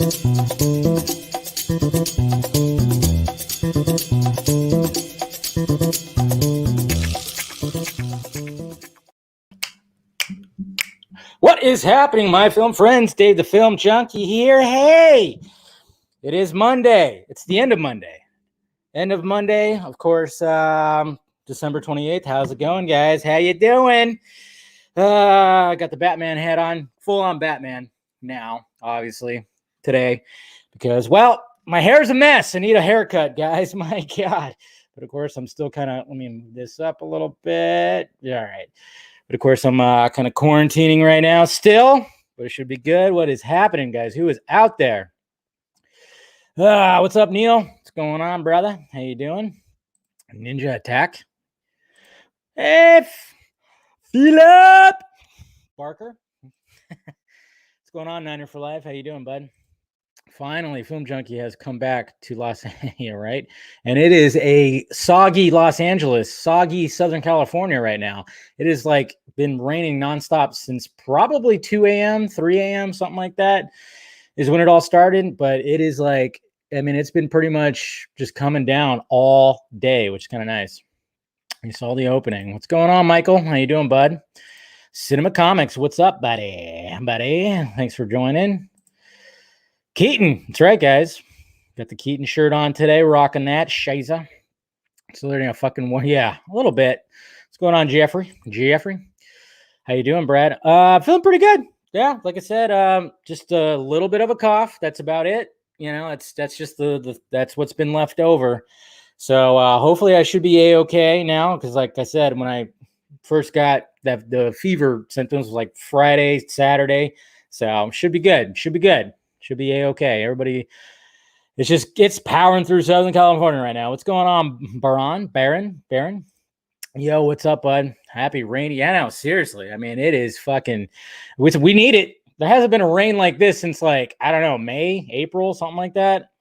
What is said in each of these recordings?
What is happening, my film friends? Dave the Film Junkie here. Hey, it is Monday. It's the end of Monday. End of Monday, of course, December 28th. How's it going, guys? How you doing? I got the Batman hat on, full-on Batman now, obviously, today, because, well, my hair's a mess. I need a haircut, guys. My God. But, of course, I'm still kind of, let me move this up a little bit. Yeah, all right. But, of course, I'm kind of quarantining right now still, but it should be good. What is happening, guys? Who is out there? What's up, Neil? What's going on, brother? How you doing? Ninja Attack. Hey, Philip Barker. What's going on, Niner for Life? How you doing, bud? Finally, Film Junkie has come back to Los Angeles, right? And it is a soggy Los Angeles, soggy Southern California right now. It is like been raining nonstop since probably 2 a.m., 3 a.m., something like that is when it all started. But it is like, I mean, it's been pretty much just coming down all day, which is kind of nice. You saw the opening. What's going on, Michael? How you doing, bud? Cinema Comics, what's up, buddy? Thanks for joining. Keaton, that's right, guys. Got the Keaton shirt on today, rocking that. Shiza. It's learning a fucking one. Yeah, a little bit. What's going on, Jeffrey? How you doing, Brad? Feeling pretty good. Yeah, like I said, just a little bit of a cough. That's about it. You know, that's just that's what's been left over. So hopefully I should be a-okay now, because like I said, when I first got the fever symptoms was like Friday, Saturday. So should be good. Should be a-okay. Everybody, it's powering through Southern California right now. What's going on, Baron? Yo, what's up, bud? Happy rainy. Yeah, no, seriously. I mean, it is fucking, we need it. There hasn't been a rain like this since like, I don't know, May, April, something like that.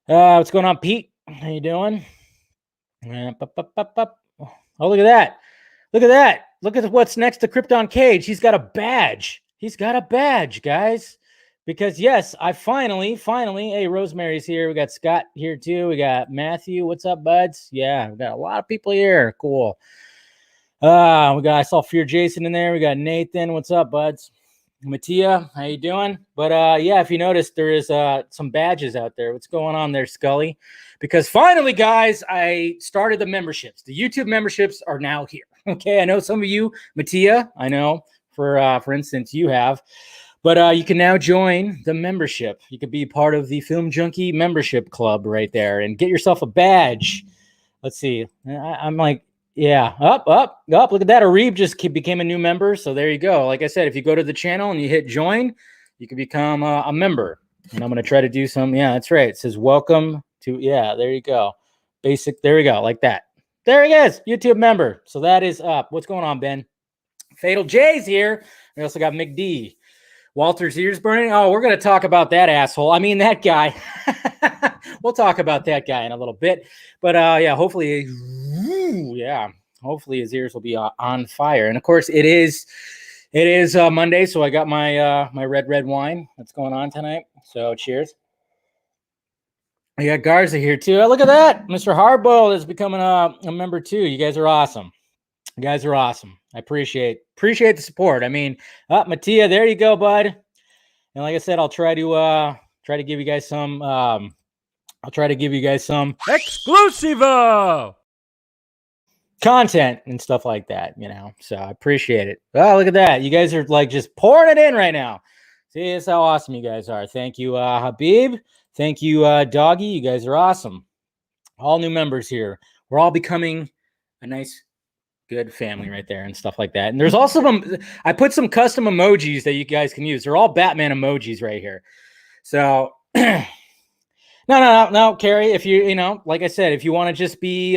What's going on, Pete? How you doing? Oh, look at that. Look at what's next to Krypton Cage. He's got a badge. Guys. Because, yes, I finally, hey, Rosemary's here. We got Scott here, too. We got Matthew. What's up, buds? Yeah, we got a lot of people here. Cool. I saw Fear Jason in there. We got Nathan. What's up, buds? Mattia, how you doing? But, yeah, if you notice, there is some badges out there. What's going on there, Scully? Because finally, guys, I started the memberships. The YouTube memberships are now here. Okay, I know some of you, Mattia, I know, for instance, you have. But you can now join the membership. You could be part of the Film Junkie membership club right there and get yourself a badge. Let's see. I'm like, yeah, up. Look at that. Arib just became a new member. So there you go. Like I said, if you go to the channel and you hit join, you can become a member. And I'm going to try to do some. Yeah, that's right. It says welcome to, yeah, there you go. Basic. There we go. Like that. There he is. YouTube member. So that is up. What's going on, Ben? Fatal J's here. We also got McD. Walter's ears burning. Oh, we're going to talk about that asshole. I mean, that guy. We'll talk about that guy in a little bit. But yeah, hopefully his ears will be on fire. And of course, it is Monday, so I got my my red wine that's going on tonight. So cheers. We got Garza here too. Oh, look at that. Mr. Hardboiled is becoming a member too. You guys are awesome. I appreciate the support. I mean, Mattia, there you go, bud. And like I said, I'll try to give you guys some exclusivo content and stuff like that, you know. So I appreciate it. Oh, look at that. You guys are like just pouring it in right now. See, that's how awesome you guys are. Thank you, Habib. Thank you, Doggy. You guys are awesome. All new members here. We're all becoming a nice, good family right there and stuff like that. And there's also I put some custom emojis that you guys can use. They're all Batman emojis right here. So no, Carrie, if you know, like I said, if you want to just be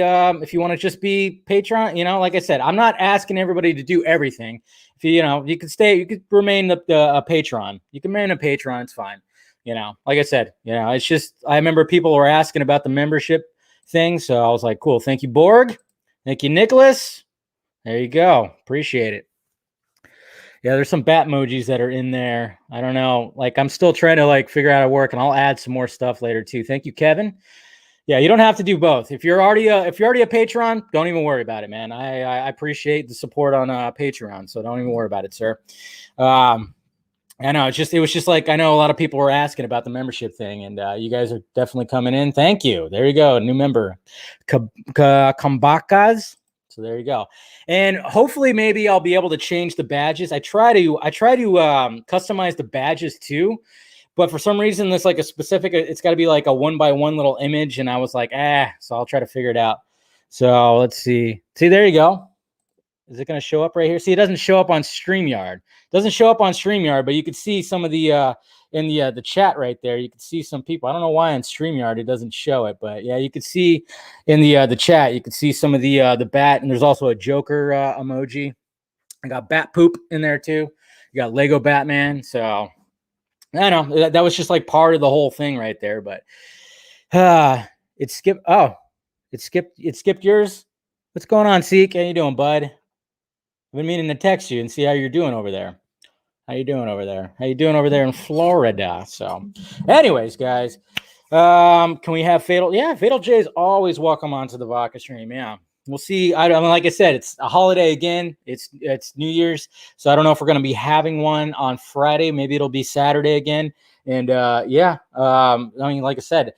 Patreon, you know, like I said, I'm not asking everybody to do everything. If you could remain a patron. You can remain a patron. It's fine. You know, like I said, you know, it's just, I remember people were asking about the membership thing. So I was like, cool. Thank you, Borg. Thank you, Nicholas. There you go. Appreciate it. Yeah, there's some bat emojis that are in there. I don't know. Like, I'm still trying to like figure out how to work, and I'll add some more stuff later too. Thank you, Kevin. Yeah, you don't have to do both. If you're already a patron, don't even worry about it, man. I appreciate the support on Patreon, so don't even worry about it, sir. I know it was just like, I know a lot of people were asking about the membership thing, and you guys are definitely coming in. Thank you. There you go, a new member, Kambakas. So there you go. And hopefully maybe I'll be able to change the badges. I try to customize the badges too, but for some reason there's like a specific, it's got to be like a 1x1 little image, and I was like, so I'll try to figure it out. So let's see. There you go. Is it going to show up right here? See, it doesn't show up on StreamYard. It doesn't show up on StreamYard, but you could see some of the in the chat right there. You could see some people. I don't know why on StreamYard it doesn't show it, but yeah, you could see in the chat. You could see some of the bat, and there's also a Joker emoji. I got bat poop in there too. You got Lego Batman. So I don't know. That was just like part of the whole thing right there. But it skipped. Oh, it skipped yours. What's going on, Seek? How you doing, bud? I've been meaning to text you and see how you're doing over there. How you doing over there in Florida? So, anyways, guys, can we have Fatal? Yeah, Fatal J is always welcome onto the Vodka stream. Yeah, we'll see. I mean, like I said, it's a holiday again. It's New Year's, so I don't know if we're going to be having one on Friday. Maybe it'll be Saturday again. And I mean, like I said,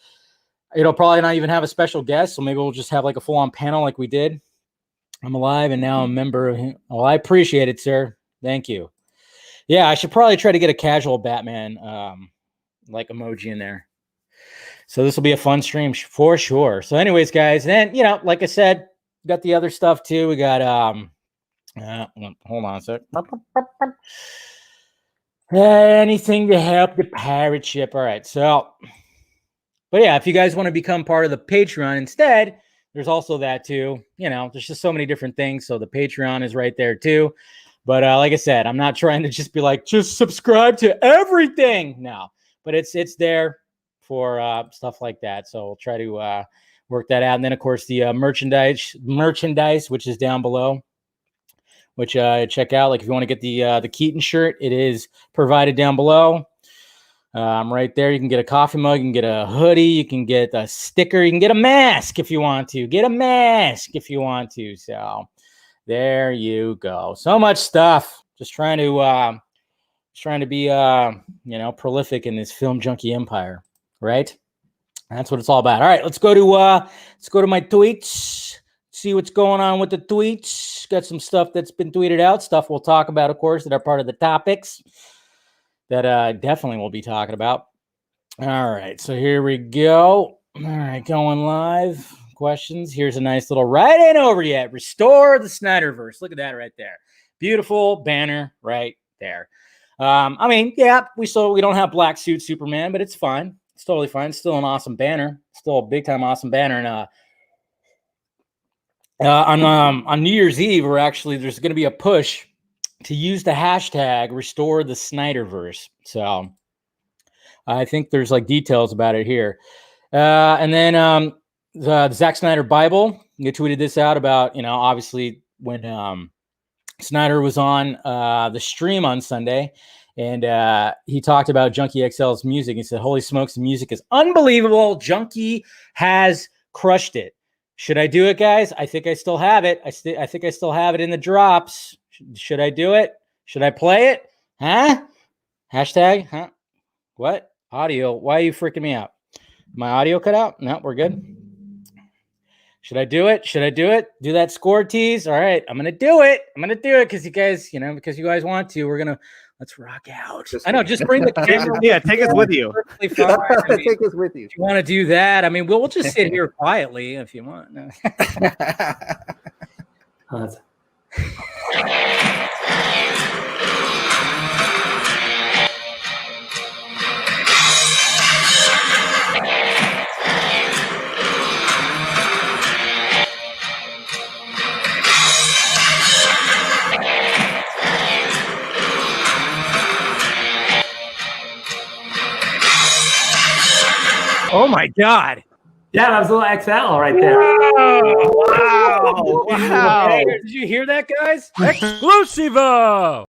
it'll probably not even have a special guest, so maybe we'll just have like a full-on panel like we did. I'm alive and now a member of him. Oh, I appreciate it, sir. Thank you. Yeah, I should probably try to get a casual Batman like emoji in there. So this will be a fun stream for sure. So anyways, guys, then, like I said, got the other stuff too. We got hold on a sec. Anything to help the pirate ship. All right. So, but yeah, if you guys want to become part of the Patreon instead, there's also that too. There's just so many different things. So the Patreon is right there too. But like I said, I'm not trying to just be like, just subscribe to everything. No, but it's there for stuff like that. So we'll try to work that out. And then of course the merchandise, which is down below, which check out. Like if you want to get the Keaton shirt, it is provided down below. Right there, you can get a coffee mug, you can get a hoodie, you can get a sticker, you can get a mask if you want to. So there you go. So much stuff. Just trying to be prolific in this film junkie empire, right? That's what it's all about. All right, let's go to my tweets. See what's going on with the tweets. Got some stuff that's been tweeted out. Stuff we'll talk about, of course, that are part of the topics that definitely we'll be talking about. All right, so here we go. All right, going live. Questions. Here's a nice little right ain't over yet. Restore the Snyderverse. Look at that right there. Beautiful banner right there. I mean, yeah, we don't have black suit Superman, but it's fine. It's totally fine. It's still an awesome banner. Still a big time awesome banner. And on New Year's Eve, there's going to be a push to use the hashtag restore the Snyderverse. So I think there's like details about it here. And then the Zack Snyder Bible, you tweeted this out about, obviously when Snyder was on the stream on Sunday, and he talked about Junkie XL's music. He said, holy smokes, the music is unbelievable. Junkie has crushed it. Should I do it, guys? I think I still have it. I think I still have it in the drops. Should I do it? Should I play it? Huh? Hashtag? Huh? What? Audio. Why are you freaking me out? My audio cut out? No, we're good. Should I do it? Do that score tease? All right, I'm going to do it. Because you guys want to. Let's rock out. Just bring the camera. Yeah, take us with you. Take us with you. If you want to do that, we'll just sit here quietly if you want. No. Oh my God. Yeah, that was a little XL right there. Wow. Hey, did you hear that, guys? Exclusivo.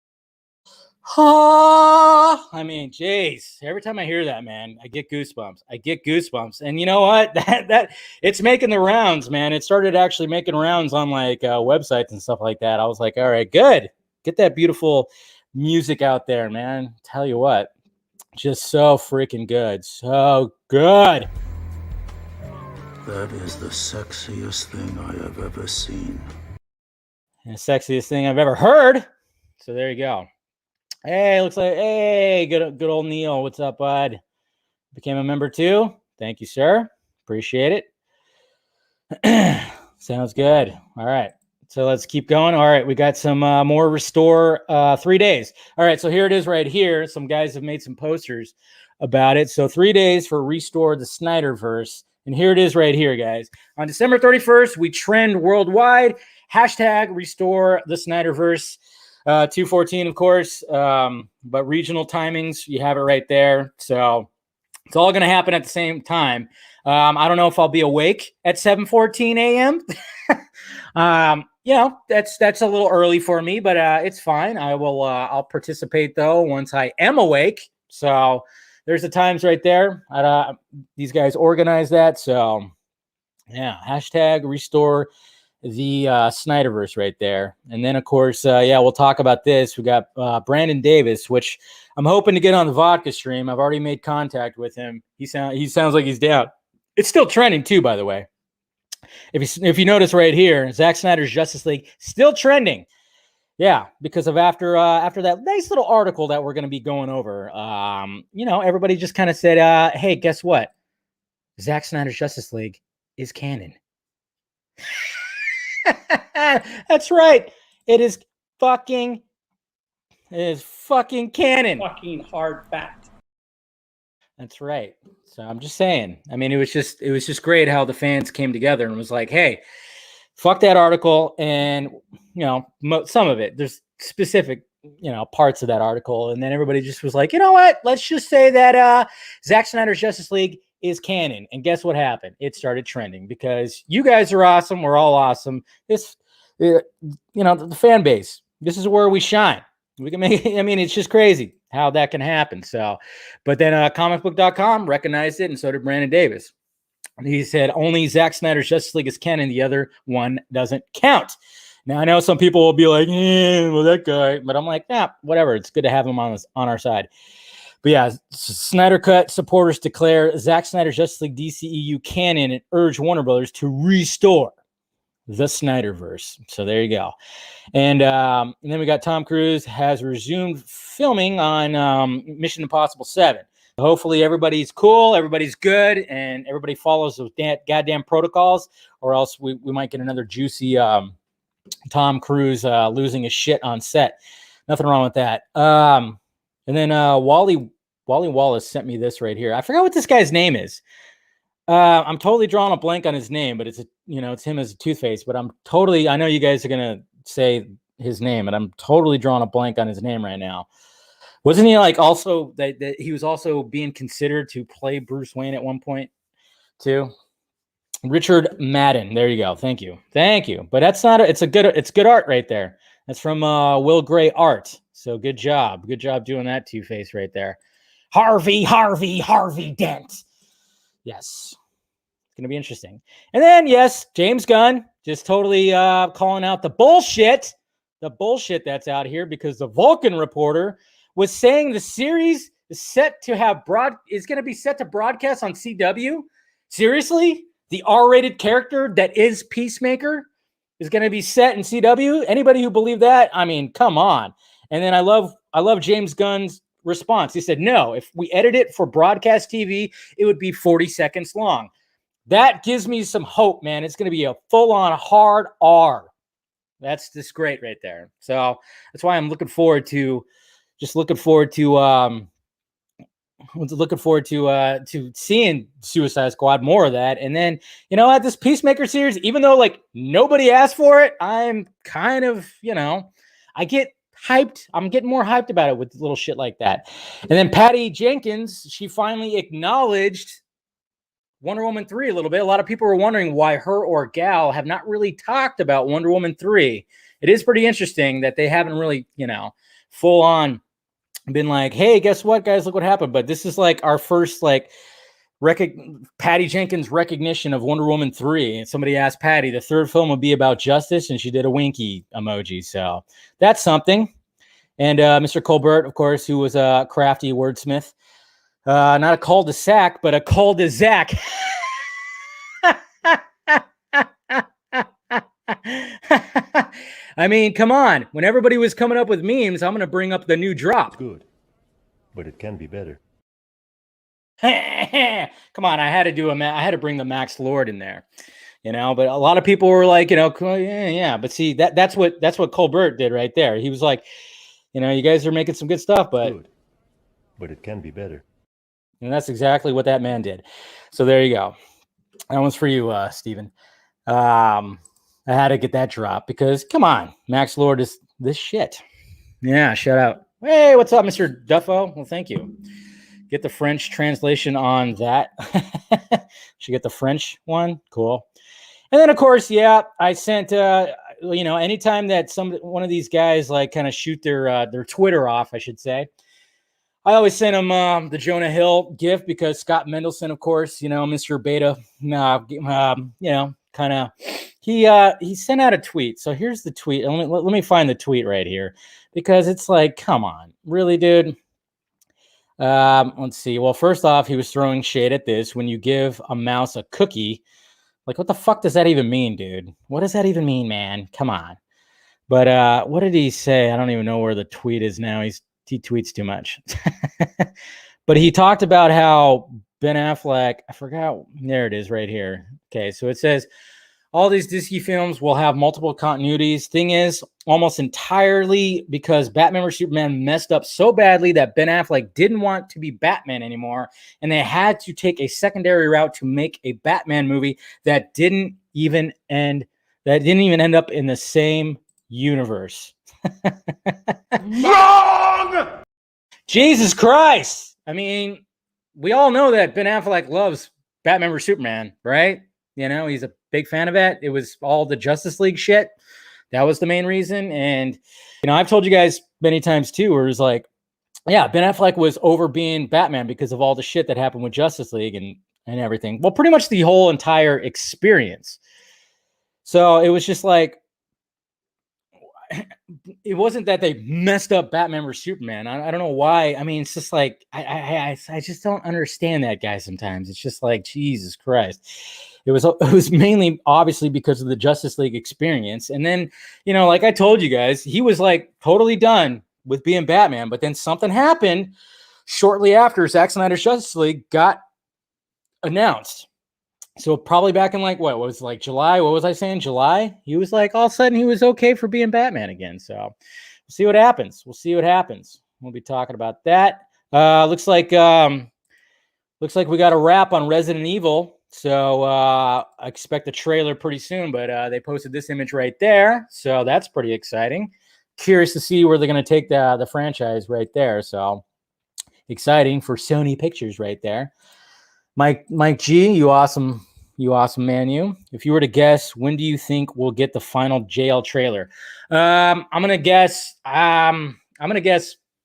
I mean, jeez, every time I hear that, man, I get goosebumps. And you know what? That it's making the rounds, man. It started actually making rounds on like websites and stuff like that. I was like, all right, good. Get that beautiful music out there, man. Tell you what, just so freaking good. So good. That is the sexiest thing I have ever seen. And the sexiest thing I've ever heard. So there you go. Hey, looks like, hey, good old Neil. What's up, bud? Became a member too. Thank you, sir. Appreciate it. Sounds good. All right. So let's keep going. All right. We got some more Restore 3 days. All right. So here it is right here. Some guys have made some posters about it. So 3 days for Restore the Snyderverse. And here it is right here, guys. On December 31st, we trend worldwide. Hashtag Restore the Snyderverse. 214, of course, but regional timings, you have it right there. So it's all going to happen at the same time. I don't know if I'll be awake at 7:14 a.m. You know, that's a little early for me, but it's fine. I'll participate though once I am awake. So there's the times right there. These guys organize that. So yeah, hashtag Restore the Snyderverse right there. And then of course, we'll talk about this. We got Brandon Davis, which I'm hoping to get on the vodka stream. I've already made contact with him. He sounds like he's down. It's still trending too, by the way. If you notice right here, Zack Snyder's Justice League still trending. Yeah, because of after that nice little article that we're going to be going over. Everybody just kind of said, hey, guess what? Zack Snyder's Justice League is canon. That's right. It is fucking canon. Fucking hard fact. That's right. So I'm just saying. I mean, it was just great how the fans came together and was like, "Hey, fuck that article." And some of it, there's specific parts of that article, and then everybody just was like, "You know what? Let's just say that Zack Snyder's Justice League is canon." And guess what happened? It started trending because you guys are awesome. We're all awesome. The fan base, this is where we shine. We can make it. I mean, it's just crazy how that can happen. So, but then comicbook.com recognized it, and so did Brandon Davis. And he said only Zack Snyder's Justice League is canon. The other one doesn't count. Now, I know some people will be like, well, that guy. But I'm like, whatever. It's good to have him on our side. But yeah, Snyder Cut supporters declare Zack Snyder's Justice League DCEU canon and urge Warner Brothers to restore the Snyderverse. So there you go. And then we got Tom Cruise has resumed filming on Mission Impossible 7. Hopefully everybody's cool, everybody's good, and everybody follows those goddamn protocols, or else we might get another juicy Tom Cruise losing his shit on set. Nothing wrong with that. And then Wally Wallace sent me this right here. I forgot what this guy's name is. I'm totally drawing a blank on his name, but it's him as a toothpaste. But I know you guys are gonna say his name, and I'm totally drawing a blank on his name right now. Wasn't he like also that he was also being considered to play Bruce Wayne at one point too? Richard Madden. There you go. Thank you. But that's not it's good art right there. That's from Will Gray Art. So good job doing that Two-Face right there. Harvey Dent. Yes. It's going to be interesting. And then, yes, James Gunn just totally calling out the bullshit that's out here, because the Vulcan reporter was saying the series is going to be set to broadcast on CW. Seriously? The R-rated character that is Peacemaker is going to be set in CW? Anybody who believed that? I mean, come on. And then I love James Gunn's response. He said, no, if we edit it for broadcast TV, it would be 40 seconds long. That gives me some hope, man. It's going to be a full-on hard R. That's just great right there. So that's why I'm looking forward to seeing Suicide Squad, more of that. And then, at this Peacemaker series, even though like nobody asked for it, I'm kind of, I get hyped. I'm getting more hyped about it with little shit like that. And then Patty Jenkins, she finally acknowledged Wonder Woman 3 a little bit. A lot of people were wondering why her or Gal have not really talked about Wonder Woman 3. It is pretty interesting that they haven't really, full on been like, hey, guess what, guys? Look what happened. But this is like our first like Patty Jenkins recognition of Wonder Woman 3. And somebody asked Patty, the third film would be about justice, and she did a winky emoji. So that's something. And Mr. Colbert, of course, who was a crafty wordsmith. Not a cul-de-sac, but a cul-de-sac. I mean, come on. When everybody was coming up with memes, I'm going to bring up the new drop. Good, but it can be better. Come on, I had to bring the Max Lord in there, you know. But a lot of people were like, you know, yeah. But see, that's what Colbert did right there. He was like, you know, you guys are making some good stuff, but it can be better. And that's exactly what that man did. So there you go. That one's for you, Steven. I had to get that drop because, come on, Max Lord is this shit. Yeah, shout out. Hey, what's up, Mr. Duffo? Well, thank you. Get the French translation on that. Should get the French one. Cool. And then, of course, yeah, I sent, you know, anytime that one of these guys like kind of shoot their Twitter off, I should say, I always send him the Jonah Hill gift because Scott Mendelson, of course, you know, Mr. Beta, you know, kind of, he sent out a tweet. So here's the tweet. Let me find the tweet right here because it's like, come on, really, dude. Let's see. Well, first off, he was throwing shade at this. When you give a mouse a cookie, like, what the fuck does that even mean, dude? What does that even mean, man? Come on. But what did he say? I don't even know where the tweet is now. He tweets too much. But he talked about how Ben Affleck, I forgot, there it is right here. Okay, so it says, all these Disney films will have multiple continuities. Thing is, almost entirely because Batman vs. Superman messed up so badly that Ben Affleck didn't want to be Batman anymore, and they had to take a secondary route to make a Batman movie that didn't even end up in the same universe. Wrong! Jesus Christ! I mean, we all know that Ben Affleck loves Batman vs. Superman, right? You know, he's a big fan of it. It was all the Justice League shit. That was the main reason. And, you know, I've told you guys many times too, where it was like, yeah, Ben Affleck was over being Batman because of all the shit that happened with Justice League and everything. Well, pretty much the whole entire experience. So it was just like, it wasn't that they messed up Batman vs. Superman. I don't know why. I mean, it's just like, I just don't understand that guy sometimes. It's just like, Jesus Christ. It was mainly obviously because of the Justice League experience. And then, you know, like I told you guys, he was like totally done with being Batman, but then something happened shortly after Zack Snyder's Justice League got announced. So probably back in like, what was like July? What was I saying? July? He was like, all of a sudden he was okay for being Batman again. So we'll see what happens. We'll be talking about that. Looks like we got a wrap on Resident Evil. So I expect a trailer pretty soon, but they posted this image right there. So that's pretty exciting. Curious to see where they're going to take the franchise right there. So exciting for Sony Pictures right there. Mike G, you awesome man, you. If you were to guess, when do you think we'll get the final JL trailer? I'm gonna guess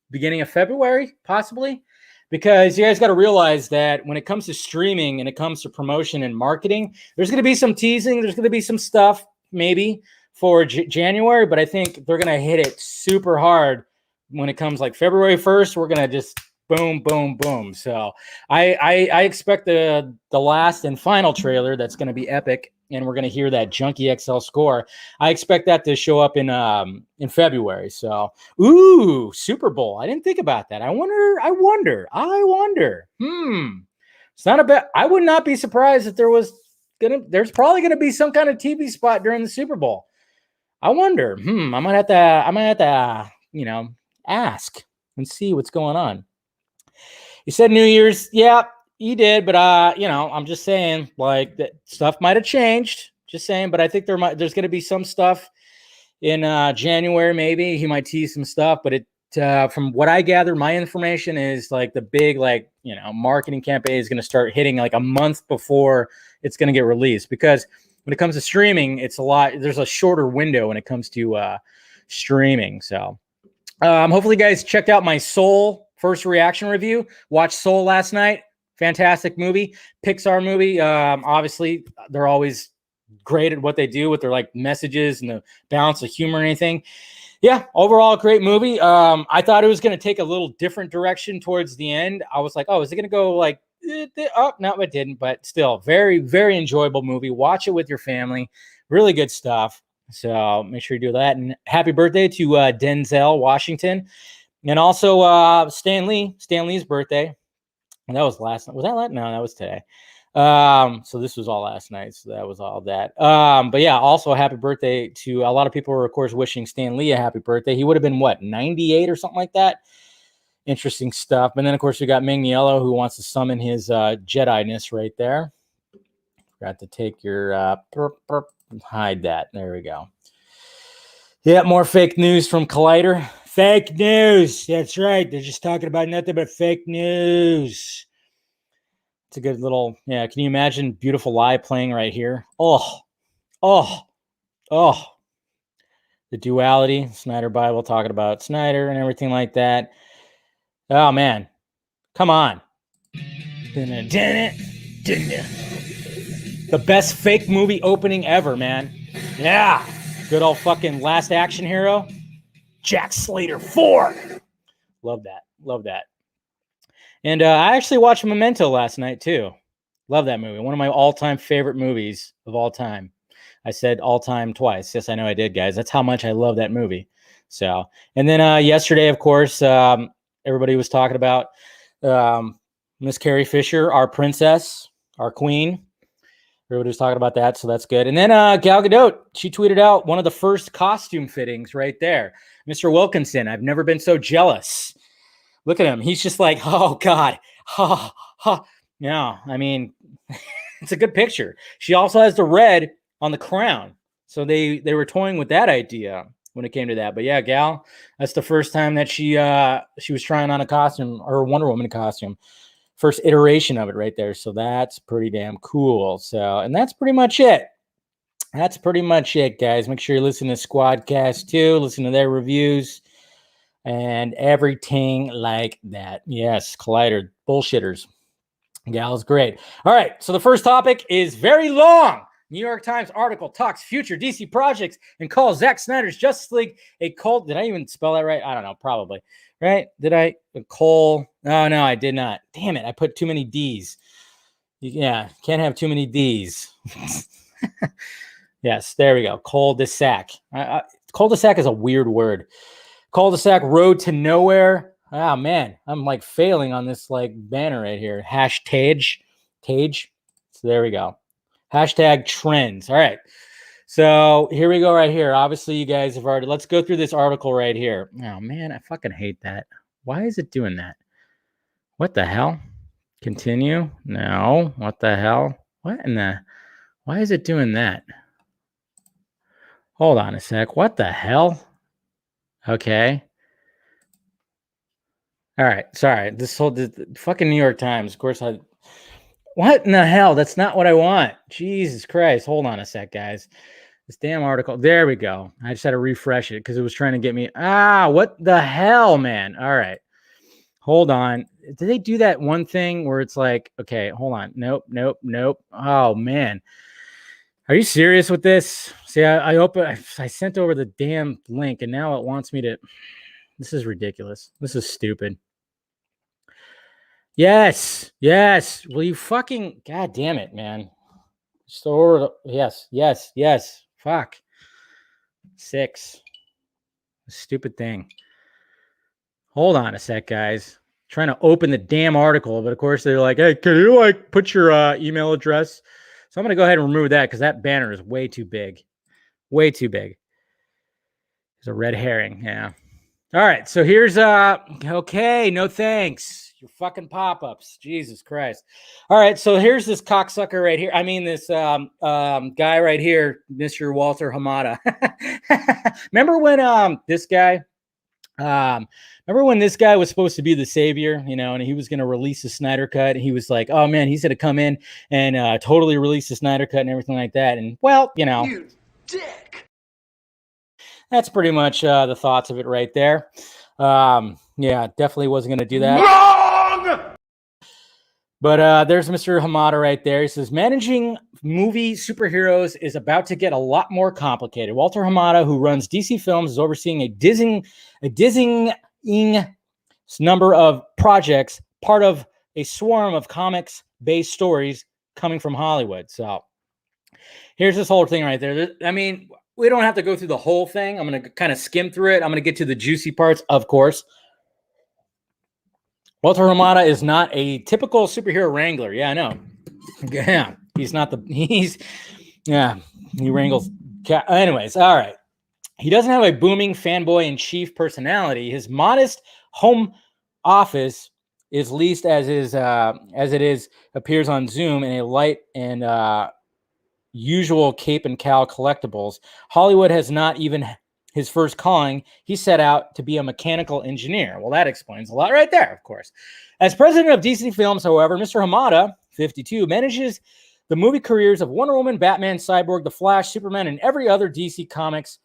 beginning of February, possibly, because you guys got to realize that when it comes to streaming and it comes to promotion and marketing, there's gonna be some teasing, there's gonna be some stuff maybe for January, but I think they're gonna hit it super hard when it comes like February 1st. We're gonna just boom, boom, boom. So I expect the last and final trailer that's going to be epic, and we're going to hear that Junkie XL score. I expect that to show up in February. So, ooh, Super Bowl. I didn't think about that. I wonder. It's not a bad. I would not be surprised if there's probably gonna be some kind of TV spot during the Super Bowl. I wonder. I might have to, you know, ask and see what's going on. He said New Year's. Yeah, he did. But, you know, I'm just saying, like, that stuff might have changed. Just saying. But I think there's going to be some stuff in January, maybe. He might tease some stuff. But from what I gather, my information is, like, the big, like, you know, marketing campaign is going to start hitting, like, a month before it's going to get released. Because when it comes to streaming, there's a shorter window when it comes to streaming. So Hopefully you guys checked out my Soul first reaction review. Watched Soul last night. Fantastic movie. Pixar movie. Obviously, they're always great at what they do with their like messages and the balance of humor and anything. Yeah, overall, great movie. I thought it was going to take a little different direction towards the end. I was like, oh, is it going to go like up? No, it didn't. But still, very, very enjoyable movie. Watch it with your family. Really good stuff. So make sure you do that. And happy birthday to Denzel Washington. And also Stan Lee. Stan Lee's birthday. And that was last night. Was that last? No, that was today. So this was all last night. So that was all that. But yeah, also happy birthday to a lot of people were, of course, wishing Stan Lee a happy birthday. He would have been what, 98 or something like that. Interesting stuff. And then, of course, we got Ming Yellow, who wants to summon his Jedi-ness right there. Forgot to take your hide that. There we go. Yeah, more fake news from Collider. Fake news. That's right. They're just talking about nothing but fake news. It's a good little, yeah. Can you imagine Beautiful Lie playing right here? Oh. The duality, Snyder Bible talking about Snyder and everything like that. Oh, man. Come on. The best fake movie opening ever, man. Yeah. Good old fucking Last Action Hero. Jack Slater 4. Love that. Love that. And I actually watched Memento last night, too. Love that movie. One of my all-time favorite movies of all time. I said all-time twice. Yes, I know I did, guys. That's how much I love that movie. So, and then yesterday, of course, everybody was talking about Miss Carrie Fisher, our princess, our queen. Everybody was talking about that, so that's good. And then Gal Gadot, she tweeted out one of the first costume fittings right there. Mr. Wilkinson, I've never been so jealous. Look at him. He's just like, oh, God. Ha, ha. Yeah, I mean, it's a good picture. She also has the red on the crown. So they were toying with that idea when it came to that. But yeah, Gal, that's the first time that she was trying on a costume, or Wonder Woman costume. First iteration of it right there. So that's pretty damn cool. So, and that's pretty much it. That's pretty much it, guys. Make sure you listen to Squadcast too. Listen to their reviews and everything like that. Yes, Collider, bullshitters. Gal's great. All right, so the first topic is very long. New York Times article talks future DC projects and calls Zack Snyder's Justice League a cult. Did I even spell that right? I don't know, probably. Right? Did I? Cole? Oh, no, I did not. Damn it, I put too many D's. Yeah, can't have too many D's. Yes, there we go. Cul-de-sac. Cul-de-sac is a weird word. Cul-de-sac, road to nowhere. Oh, man, I'm like failing on this like banner right here. Hashtag. So there we go. Hashtag trends. All right. So here we go right here. Obviously, you guys have already, let's go through this article right here. Oh, man, I fucking hate that. Why is it doing that? What the hell? Continue? No. What the hell? What in the, why is it doing that? Hold on a sec. What the hell? Okay. All right. Sorry. This whole the fucking New York Times. Of course, what in the hell? That's not what I want. Jesus Christ. Hold on a sec, guys. This damn article. There we go. I just had to refresh it because it was trying to get me. What the hell, man? All right. Hold on. Did they do that one thing where it's like, okay, hold on. Nope. Oh, man. Are you serious with this? See, I sent over the damn link and now it wants me to. This is ridiculous. This is stupid. Yes. Will you fucking, god damn it, man. So yes. Fuck. 6. Stupid thing. Hold on a sec, guys. Trying to open the damn article, but of course they're like, hey, can you like put your email address? So I'm going to go ahead and remove that because that banner is way too big. Way too big. It's a red herring. Yeah. All right. So here's okay. No thanks. Your fucking pop-ups. Jesus Christ. All right. So here's this cocksucker right here. I mean, this guy right here, Mr. Walter Hamada. Remember when this guy was supposed to be the savior, you know, and he was going to release the Snyder Cut. He was like, oh, man, he's going to come in and totally release the Snyder Cut and everything like that. And, well, you know. You dick. That's pretty much the thoughts of it right there. Yeah, definitely wasn't going to do that. Wrong! But there's Mr. Hamada right there. He says, managing movie superheroes is about to get a lot more complicated. Walter Hamada, who runs DC Films, is overseeing a dizzying number of projects, part of a swarm of comics-based stories coming from Hollywood. So here's this whole thing right there. I mean, we don't have to go through the whole thing. I'm going to kind of skim through it. I'm going to get to the juicy parts, of course. Walter Hamada is not a typical superhero wrangler. Yeah, I know. Yeah, he wrangles. Anyways, all right. He doesn't have a booming fanboy-in-chief personality. His modest home office is leased as it appears on Zoom in a light and usual Cape and Cal collectibles. Hollywood has not even his first calling. He set out to be a mechanical engineer. Well, that explains a lot right there, of course. As president of DC Films, however, Mr. Hamada, 52, manages the movie careers of Wonder Woman, Batman, Cyborg, The Flash, Superman, and every other DC Comics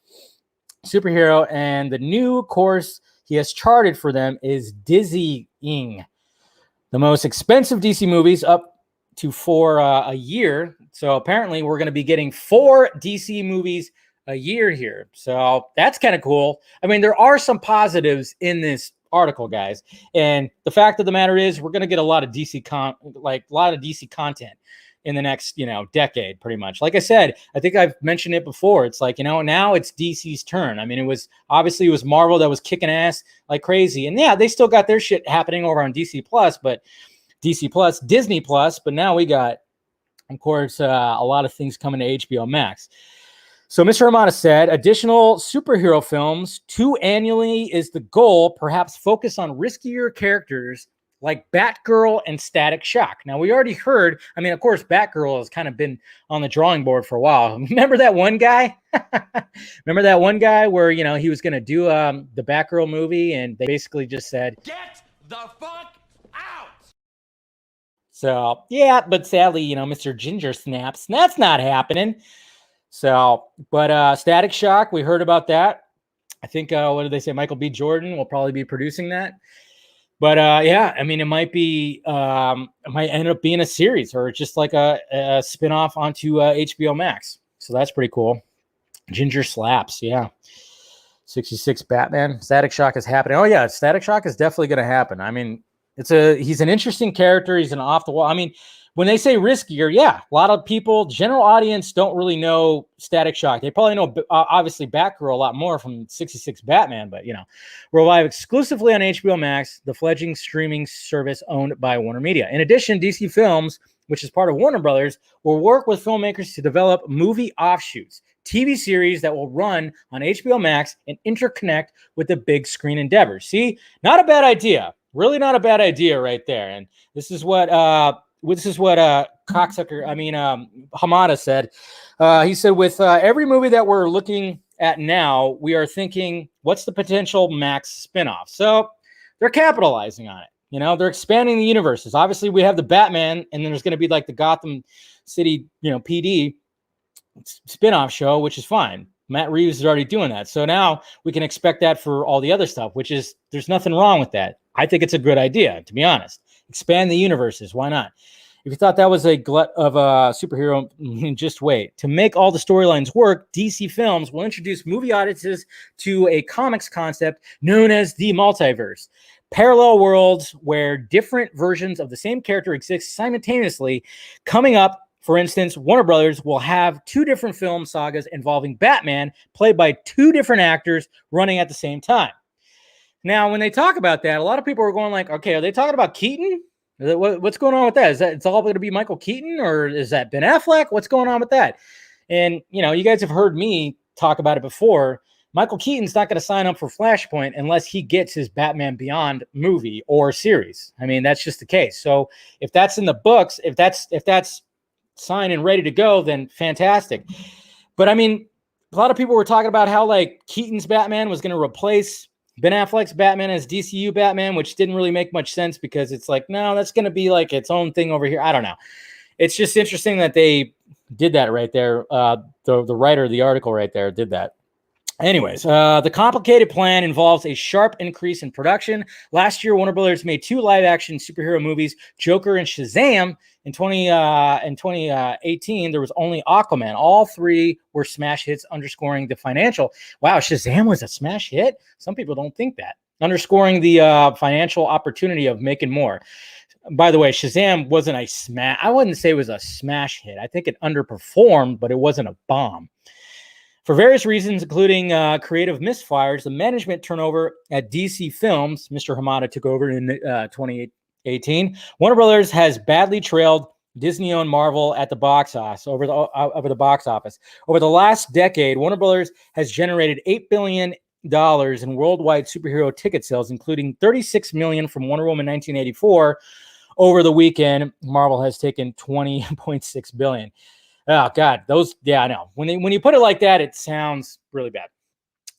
superhero. And the new course he has charted for them is dizzying. The most expensive DC movies up to 4 a year. So apparently we're going to be getting 4 DC movies a year here. So that's kind of cool. I mean, there are some positives in this article, guys. And the fact of the matter is we're going to get a lot of DC content in the next, decade, pretty much. Like I said, I think I've mentioned it before. It's like, now it's DC's turn. I mean, it was Marvel that was kicking ass like crazy. And yeah, they still got their shit happening over on Disney Plus, but now we got, of course, a lot of things coming to HBO Max. So Mr. Hamada said, additional superhero films, 2 annually is the goal, perhaps focus on riskier characters like Batgirl and Static Shock. Now, we already heard, of course, Batgirl has kind of been on the drawing board for a while. Remember that one guy? Remember that one guy where, he was going to do the Batgirl movie, and they basically just said, get the fuck out! So, yeah, but sadly, Mr. Ginger Snaps, that's not happening. So, but Static Shock, we heard about that. I think, what did they say? Michael B. Jordan will probably be producing that. But yeah, it might be, it might end up being a series or just like a spinoff onto HBO Max. So that's pretty cool. Ginger slaps, yeah. 66 Batman. Static Shock is happening. Oh yeah, Static Shock is definitely going to happen. He's an interesting character. He's an off the wall. When they say riskier, yeah, a lot of people, general audience, don't really know Static Shock. They probably know, obviously, Batgirl a lot more from 66 Batman, but, we're live exclusively on HBO Max, the fledgling streaming service owned by Warner Media. In addition, DC Films, which is part of Warner Brothers, will work with filmmakers to develop movie offshoots, TV series that will run on HBO Max and interconnect with the big screen endeavors. See, not a bad idea. Really not a bad idea right there. And this is what Hamada said. He said, with every movie that we're looking at now, we are thinking, what's the potential Max spinoff? So they're capitalizing on it. They're expanding the universes. Obviously, we have the Batman, and then there's going to be like the Gotham City, PD spinoff show, which is fine. Matt Reeves is already doing that. So now we can expect that for all the other stuff, which is, there's nothing wrong with that. I think it's a good idea, to be honest. Expand the universes. Why not? If you thought that was a glut of a superhero, just wait. To make all the storylines work, DC Films will introduce movie audiences to a comics concept known as the multiverse. Parallel worlds where different versions of the same character exist simultaneously. Coming up, for instance, Warner Brothers will have 2 different film sagas involving Batman, played by 2 different actors running at the same time. Now, when they talk about that, a lot of people are going like, okay, are they talking about Keaton? What's going on with that? Is that it's all going to be Michael Keaton, or is that Ben Affleck? What's going on with that? And, you guys have heard me talk about it before. Michael Keaton's not going to sign up for Flashpoint unless he gets his Batman Beyond movie or series. That's just the case. So if that's in the books, if that's signed and ready to go, then fantastic. But a lot of people were talking about how like Keaton's Batman was going to replace Ben Affleck's Batman as DCU Batman, which didn't really make much sense because it's like, no, that's going to be like its own thing over here. I don't know. It's just interesting that they did that right there. The writer of the article right there did that. Anyways, the complicated plan involves a sharp increase in production. Last year, Warner Brothers made 2 live-action superhero movies, Joker and Shazam. In 2018, there was only Aquaman. All 3 were smash hits, underscoring the financial. Wow, Shazam was a smash hit? Some people don't think that. Underscoring the financial opportunity of making more. By the way, Shazam wasn't a smash. I wouldn't say it was a smash hit. I think it underperformed, but it wasn't a bomb. For various reasons, including creative misfires, the management turnover at DC Films, Mr. Hamada took over in 2018. Warner Brothers has badly trailed Disney-owned Marvel at the box office over the box office. Over the last decade, Warner Brothers has generated $8 billion in worldwide superhero ticket sales, including $36 million from Wonder Woman 1984. Over the weekend, Marvel has taken $20.6 billion. Oh God, I know. When you put it like that, it sounds really bad.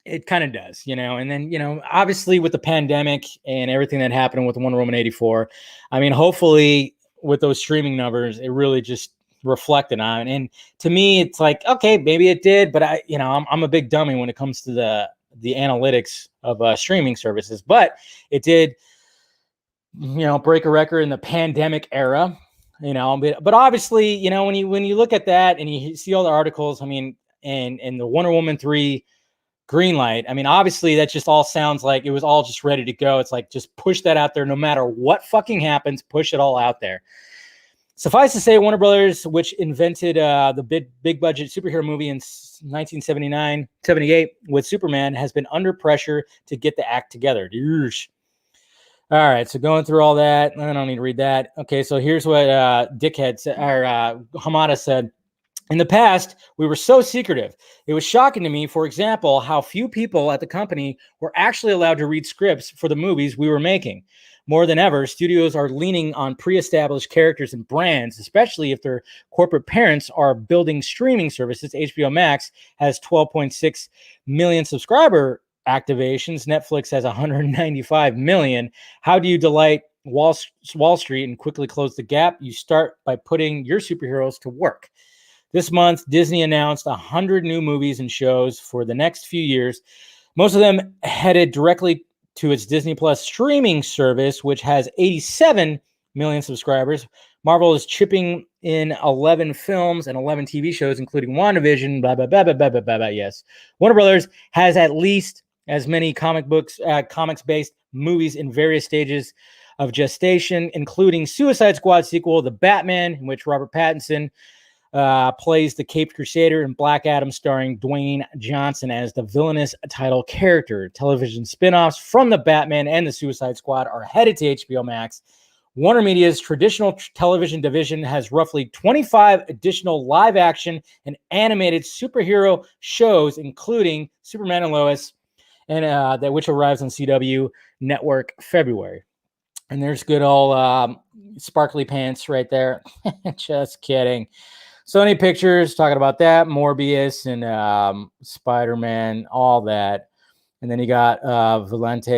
It kind of does, and then, obviously with the pandemic and everything that happened with Wonder Woman 84, I mean, hopefully with those streaming numbers, it really just reflected on. And to me, it's like, okay, maybe it did, but I'm a big dummy when it comes to the analytics of streaming services, but it did, break a record in the pandemic era. But obviously, when you look at that and you see all the articles, I mean, and the Wonder Woman 3 green light, I mean, obviously that just all sounds like it was all just ready to go. It's like, just push that out there no matter what fucking happens, push it all out there. Suffice to say, Warner Brothers, which invented the big budget superhero movie in 1978 with Superman, has been under pressure to get the act together. All right, so going through all that, I don't need to read that. Okay, so here's what Hamada said. In the past, we were so secretive. It was shocking to me, for example, how few people at the company were actually allowed to read scripts for the movies we were making. More than ever, studios are leaning on pre-established characters and brands, especially if their corporate parents are building streaming services. HBO Max has 12.6 million subscriber activations. Netflix has 195 million. How do you delight Wall Street and quickly close the gap? You start by putting your superheroes to work. This month, Disney announced 100 new movies and shows for the next few years, most of them headed directly to its Disney Plus streaming service, which has 87 million subscribers. Marvel is chipping in 11 films and 11 TV shows, including WandaVision, blah, blah, blah, blah, blah, blah, blah, blah, yes. Warner Brothers has at least as many comics-based movies in various stages of gestation, including Suicide Squad sequel, The Batman, in which Robert Pattinson plays the Caped Crusader, and Black Adam starring Dwayne Johnson as the villainous title character. Television spin-offs from The Batman and the Suicide Squad are headed to HBO Max. Warner Media's traditional television division has roughly 25 additional live-action and animated superhero shows, including Superman and Lois, and which arrives on CW Network February. And there's good old sparkly pants right there. Just kidding. Sony Pictures talking about that, Morbius and Spider-Man, all that. And then you got Valiant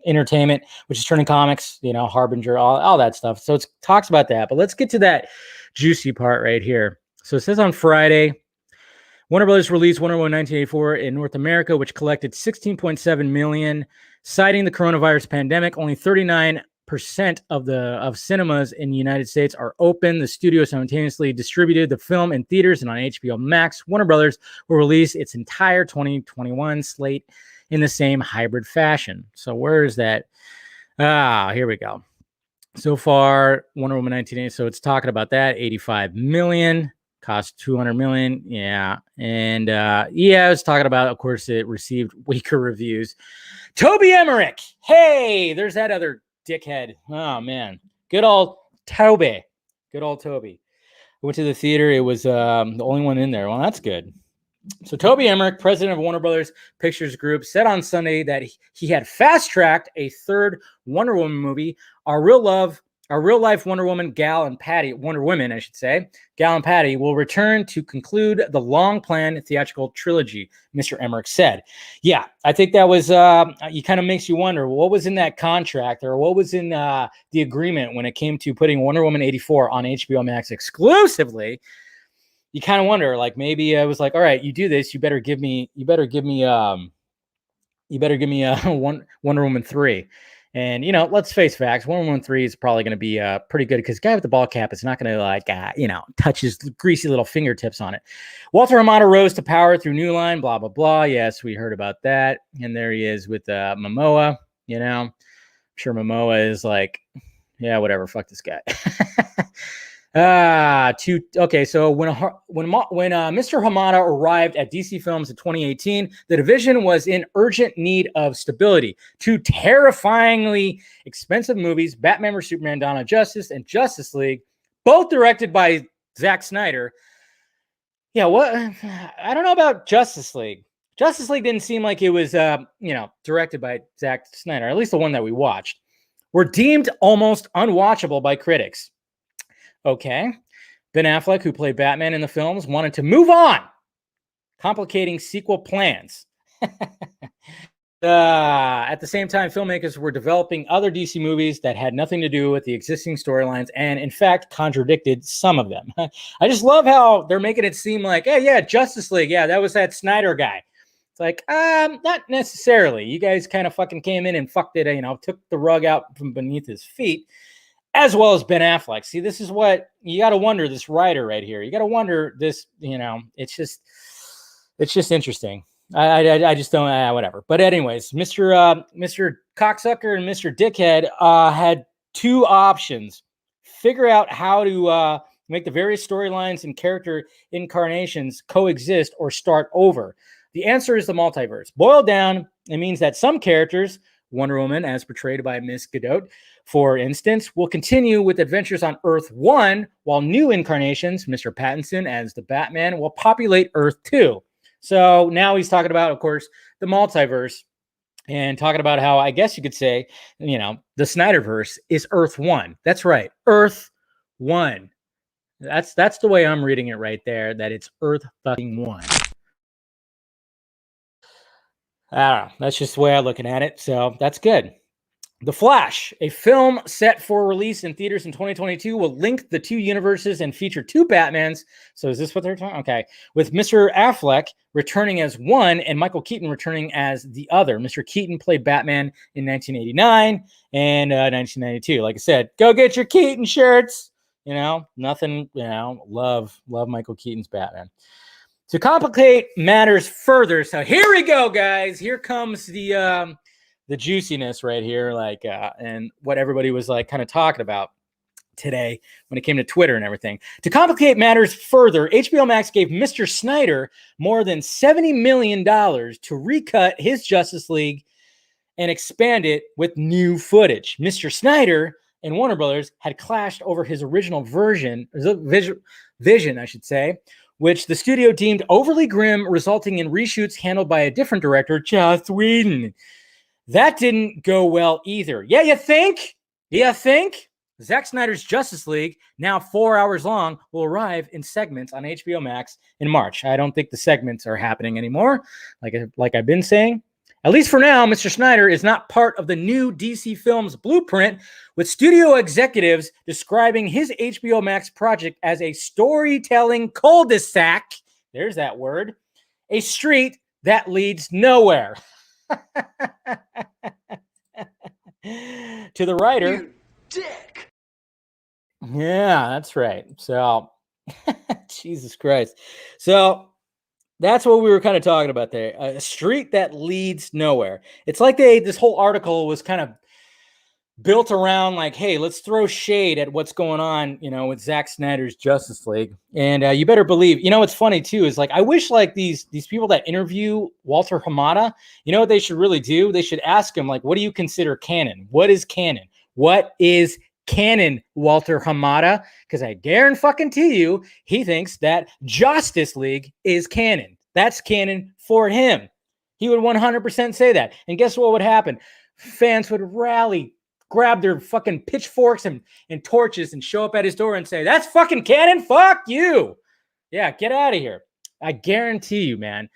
Entertainment, which is Turning Comics, Harbinger, all that stuff. So it talks about that. But let's get to that juicy part right here. So it says on Friday, Warner Brothers released Wonder Woman 1984 in North America, which collected $16.7 million. Citing the coronavirus pandemic, only 39% of cinemas in the United States are open. The studio simultaneously distributed the film in theaters and on HBO Max. Warner Brothers will release its entire 2021 slate in the same hybrid fashion. So where is that? Here we go. So far, Wonder Woman 1980. So it's talking about that. 85 million. Cost 200 million. Yeah. And I was talking about, of course, it received weaker reviews. Toby Emmerich. Hey, there's that other dickhead. Oh, man. Good old Toby. Good old Toby. I went to the theater. It was the only one in there. Well, that's good. So Toby Emmerich, president of Warner Brothers Pictures Group, said on Sunday that he had fast-tracked a third Wonder Woman movie, Our Real Life Wonder Woman, Wonder Women, I should say, Gal and Patty, will return to conclude the long-planned theatrical trilogy, Mr. Emmerich said. Yeah, I think that was, it kind of makes you wonder, what was in that contract or what was in the agreement when it came to putting Wonder Woman 84 on HBO Max exclusively? you kind of wonder, like, maybe I was like, all right, you do this, you better give me Wonder Woman 3. And, you know, let's face facts. Wonder Woman 3 is probably going to be pretty good because guy with the ball cap is not going to, like, touch his greasy little fingertips on it. Walter Hamada rose to power through New Line, blah, blah, blah. Yes, we heard about that. And there he is with Momoa, you know. I'm sure Momoa is like, yeah, whatever, fuck this guy. Okay, so when Mr. Hamada arrived at DC Films in 2018, the division was in urgent need of stability. 2 terrifyingly expensive movies, Batman vs Superman: Dawn of Justice and Justice League, both directed by Zack Snyder. Yeah, what? I don't know about Justice League. Justice League didn't seem like it was, directed by Zack Snyder, at least the one that we watched, were deemed almost unwatchable by critics. Okay. Ben Affleck, who played Batman in the films, wanted to move on, complicating sequel plans. At the same time, filmmakers were developing other DC movies that had nothing to do with the existing storylines and, in fact, contradicted some of them. I just love how they're making it seem like, hey, yeah, Justice League, yeah, that was that Snyder guy. It's like, not necessarily. You guys kind of fucking came in and fucked it, took the rug out from beneath his feet. As well as Ben Affleck. See, this is what you got to wonder. This writer right here, you got to wonder this. It's just interesting. I just don't. Whatever. But anyways, Mr. Cocksucker and Mr. Dickhead had 2 options: figure out how to make the various storylines and character incarnations coexist, or start over. The answer is the multiverse. Boiled down, it means that some characters, Wonder Woman, as portrayed by Miss Gadot, for instance, will continue with adventures on Earth 1, while new incarnations, Mr. Pattinson as the Batman, will populate Earth 2. So now he's talking about, of course, the multiverse, and talking about how, I guess you could say, the Snyderverse is Earth 1. That's right, Earth 1. That's the way I'm reading it right there, that it's Earth fucking 1. I don't know. That's just the way I'm looking at it. So that's good. The Flash, a film set for release in theaters in 2022, will link the 2 universes and feature 2 Batmans. So is this what they're talking? Okay. With Mr. Affleck returning as one and Michael Keaton returning as the other. Mr. Keaton played Batman in 1989 and 1992. Like I said, go get your Keaton shirts. Nothing, love Michael Keaton's Batman. To complicate matters further, so here we go, guys. Here comes the juiciness right here, and what everybody was kind of talking about today when it came to Twitter and everything. To complicate matters further, HBO Max gave Mr. Snyder more than $70 million to recut his Justice League and expand it with new footage. Mr. Snyder and Warner Brothers had clashed over his original vision, I should say, which the studio deemed overly grim, resulting in reshoots handled by a different director, Joss Whedon. That didn't go well either. Yeah, you think? Zack Snyder's Justice League, now 4 hours long, will arrive in segments on HBO Max in March. I don't think the segments are happening anymore, like I've been saying. At least for now, Mr. Snyder is not part of the new DC Films blueprint, with studio executives describing his HBO Max project as a storytelling cul-de-sac. There's that word. A street that leads nowhere. To the writer. You dick. Yeah, that's right. So, Jesus Christ. So, that's what we were kind of talking about there. A street that leads nowhere. It's like this whole article was kind of built around hey, let's throw shade at what's going on, with Zack Snyder's Justice League. And you better believe, what's funny too is I wish these people that interview Walter Hamada, what they should really do? They should ask him what do you consider canon? What is canon? What is canon, Walter Hamada? Because I guarantee you, he thinks that Justice League is canon. That's canon for him. He would 100% say that. And guess what would happen? Fans would rally, grab their fucking pitchforks and torches and show up at his door and say, that's fucking canon? Fuck you. Yeah, get out of here. I guarantee you, man.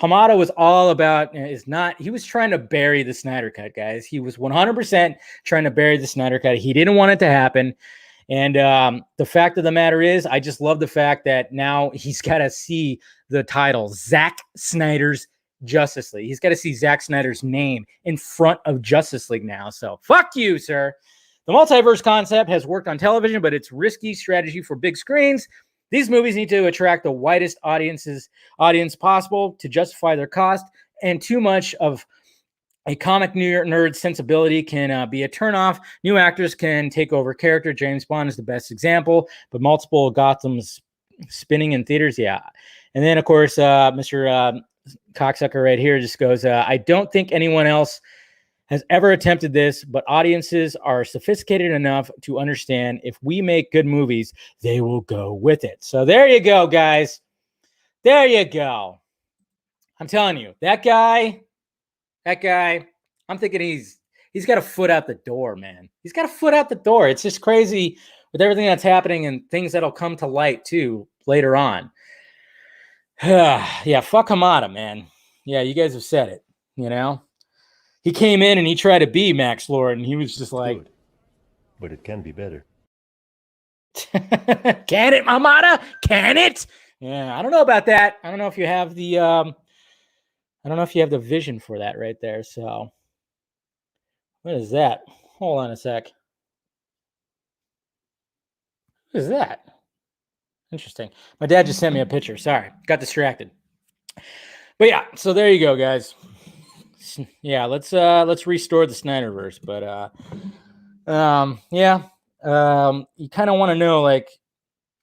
Hamada was all about, he was trying to bury the Snyder Cut, guys. He was 100% trying to bury the Snyder Cut. He didn't want it to happen. And the fact of the matter is, I just love the fact that now he's got to see the title, Zack Snyder's Justice League. He's got to see Zack Snyder's name in front of Justice League now. So fuck you, sir. The multiverse concept has worked on television, but it's risky strategy for big screens. These movies need to attract the widest audience possible to justify their cost, and too much of a comic nerd sensibility can be a turnoff. New actors can take over character. James Bond is the best example, but multiple Gotham's spinning in theaters, yeah. And then, of course, Mr. Cocksucker right here just goes, I don't think anyone else has ever attempted this, but audiences are sophisticated enough to understand if we make good movies, they will go with it. So there you go, guys. There you go. I'm telling you, that guy, I'm thinking he's got a foot out the door, man. He's got a foot out the door. It's just crazy with everything that's happening and things that'll come to light too later on. Yeah, fuck Hamada, man. Yeah, you guys have said it, you know? He came in and he tried to be Max Lord, and he was just like, Good. But it can be better. can it, Hamada? Can it? Yeah, I don't know about that. I don't know if you have the vision for that right there. So what is that? Hold on a sec. What is that? Interesting. My dad just sent me a picture. Sorry, got distracted. But yeah, so there you go, guys. Yeah, let's restore the Snyderverse. But you kind of want to know like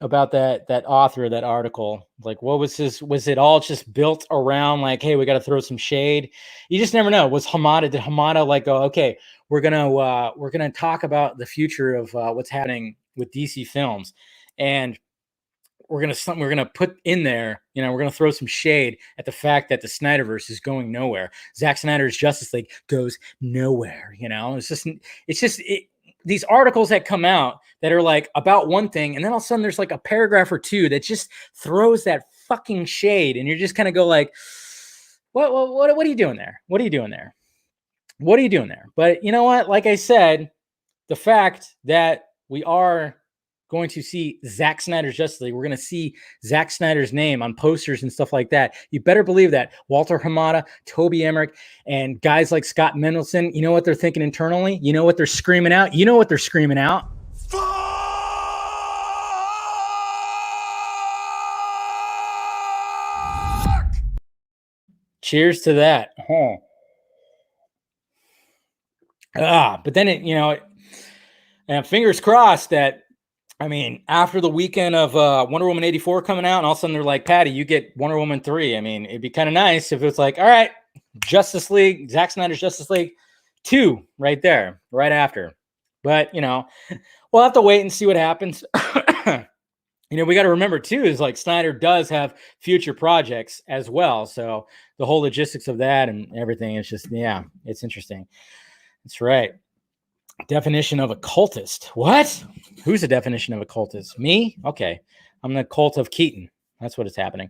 about that author of that article. Like, what was it all just built around like, hey, we got to throw some shade? You just never know. Did Hamada like go, okay, we're gonna talk about the future of what's happening with DC films, and we're gonna put in there, you know, we're gonna throw some shade at the fact that the Snyderverse is going nowhere. Zack Snyder's Justice League goes nowhere. You know, it's just these articles that come out that are like about one thing, and then all of a sudden there's like a paragraph or two that just throws that fucking shade, and you're just kind of go like, what are you doing there? What are you doing there? What are you doing there? But you know what? Like I said, the fact that we are going to see Zack Snyder's Justice League, we're going to see Zack Snyder's name on posters and stuff like that. You better believe that Walter Hamada, Toby Emmerich, and guys like Scott Mendelson, you know what they're thinking internally? You know what they're screaming out? You know what they're screaming out? Cheers to that. But then and fingers crossed that, I mean, after the weekend of Wonder Woman 84 coming out, and all of a sudden they're like, Patty, you get Wonder Woman 3. I mean, it'd be kind of nice if it's like, all right, Justice League, Zack Snyder's Justice League 2 right there, right after. But, you know, we'll have to wait and see what happens. You know, we got to remember, too, is like Snyder does have future projects as well. So the whole logistics of that and everything is just, yeah, it's interesting. That's right. Definition of a cultist. What? Who's the definition of a cultist? Me? Okay. I'm the cult of Keaton. That's what is happening.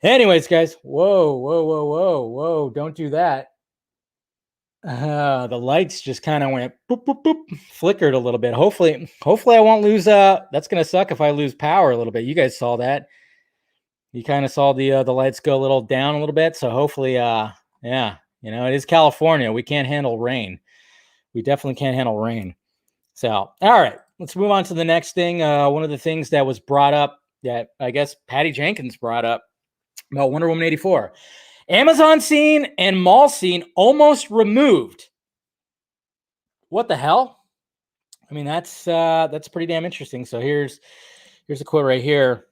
Anyways, guys. Whoa. Don't do that. The lights just kind of went boop, boop, boop, flickered a little bit. Hopefully I won't lose. That's going to suck if I lose power a little bit. You guys saw that. You kind of saw the lights go a little down a little bit. So hopefully, yeah, you know, it is California. We can't handle rain. We definitely can't handle rain. So, all right, let's move on to the next thing. One of the things that was brought up that I guess Patty Jenkins brought up about Wonder Woman 84. Amazon scene and mall scene almost removed. What the hell? I mean, that's pretty damn interesting. So here's a quote right here.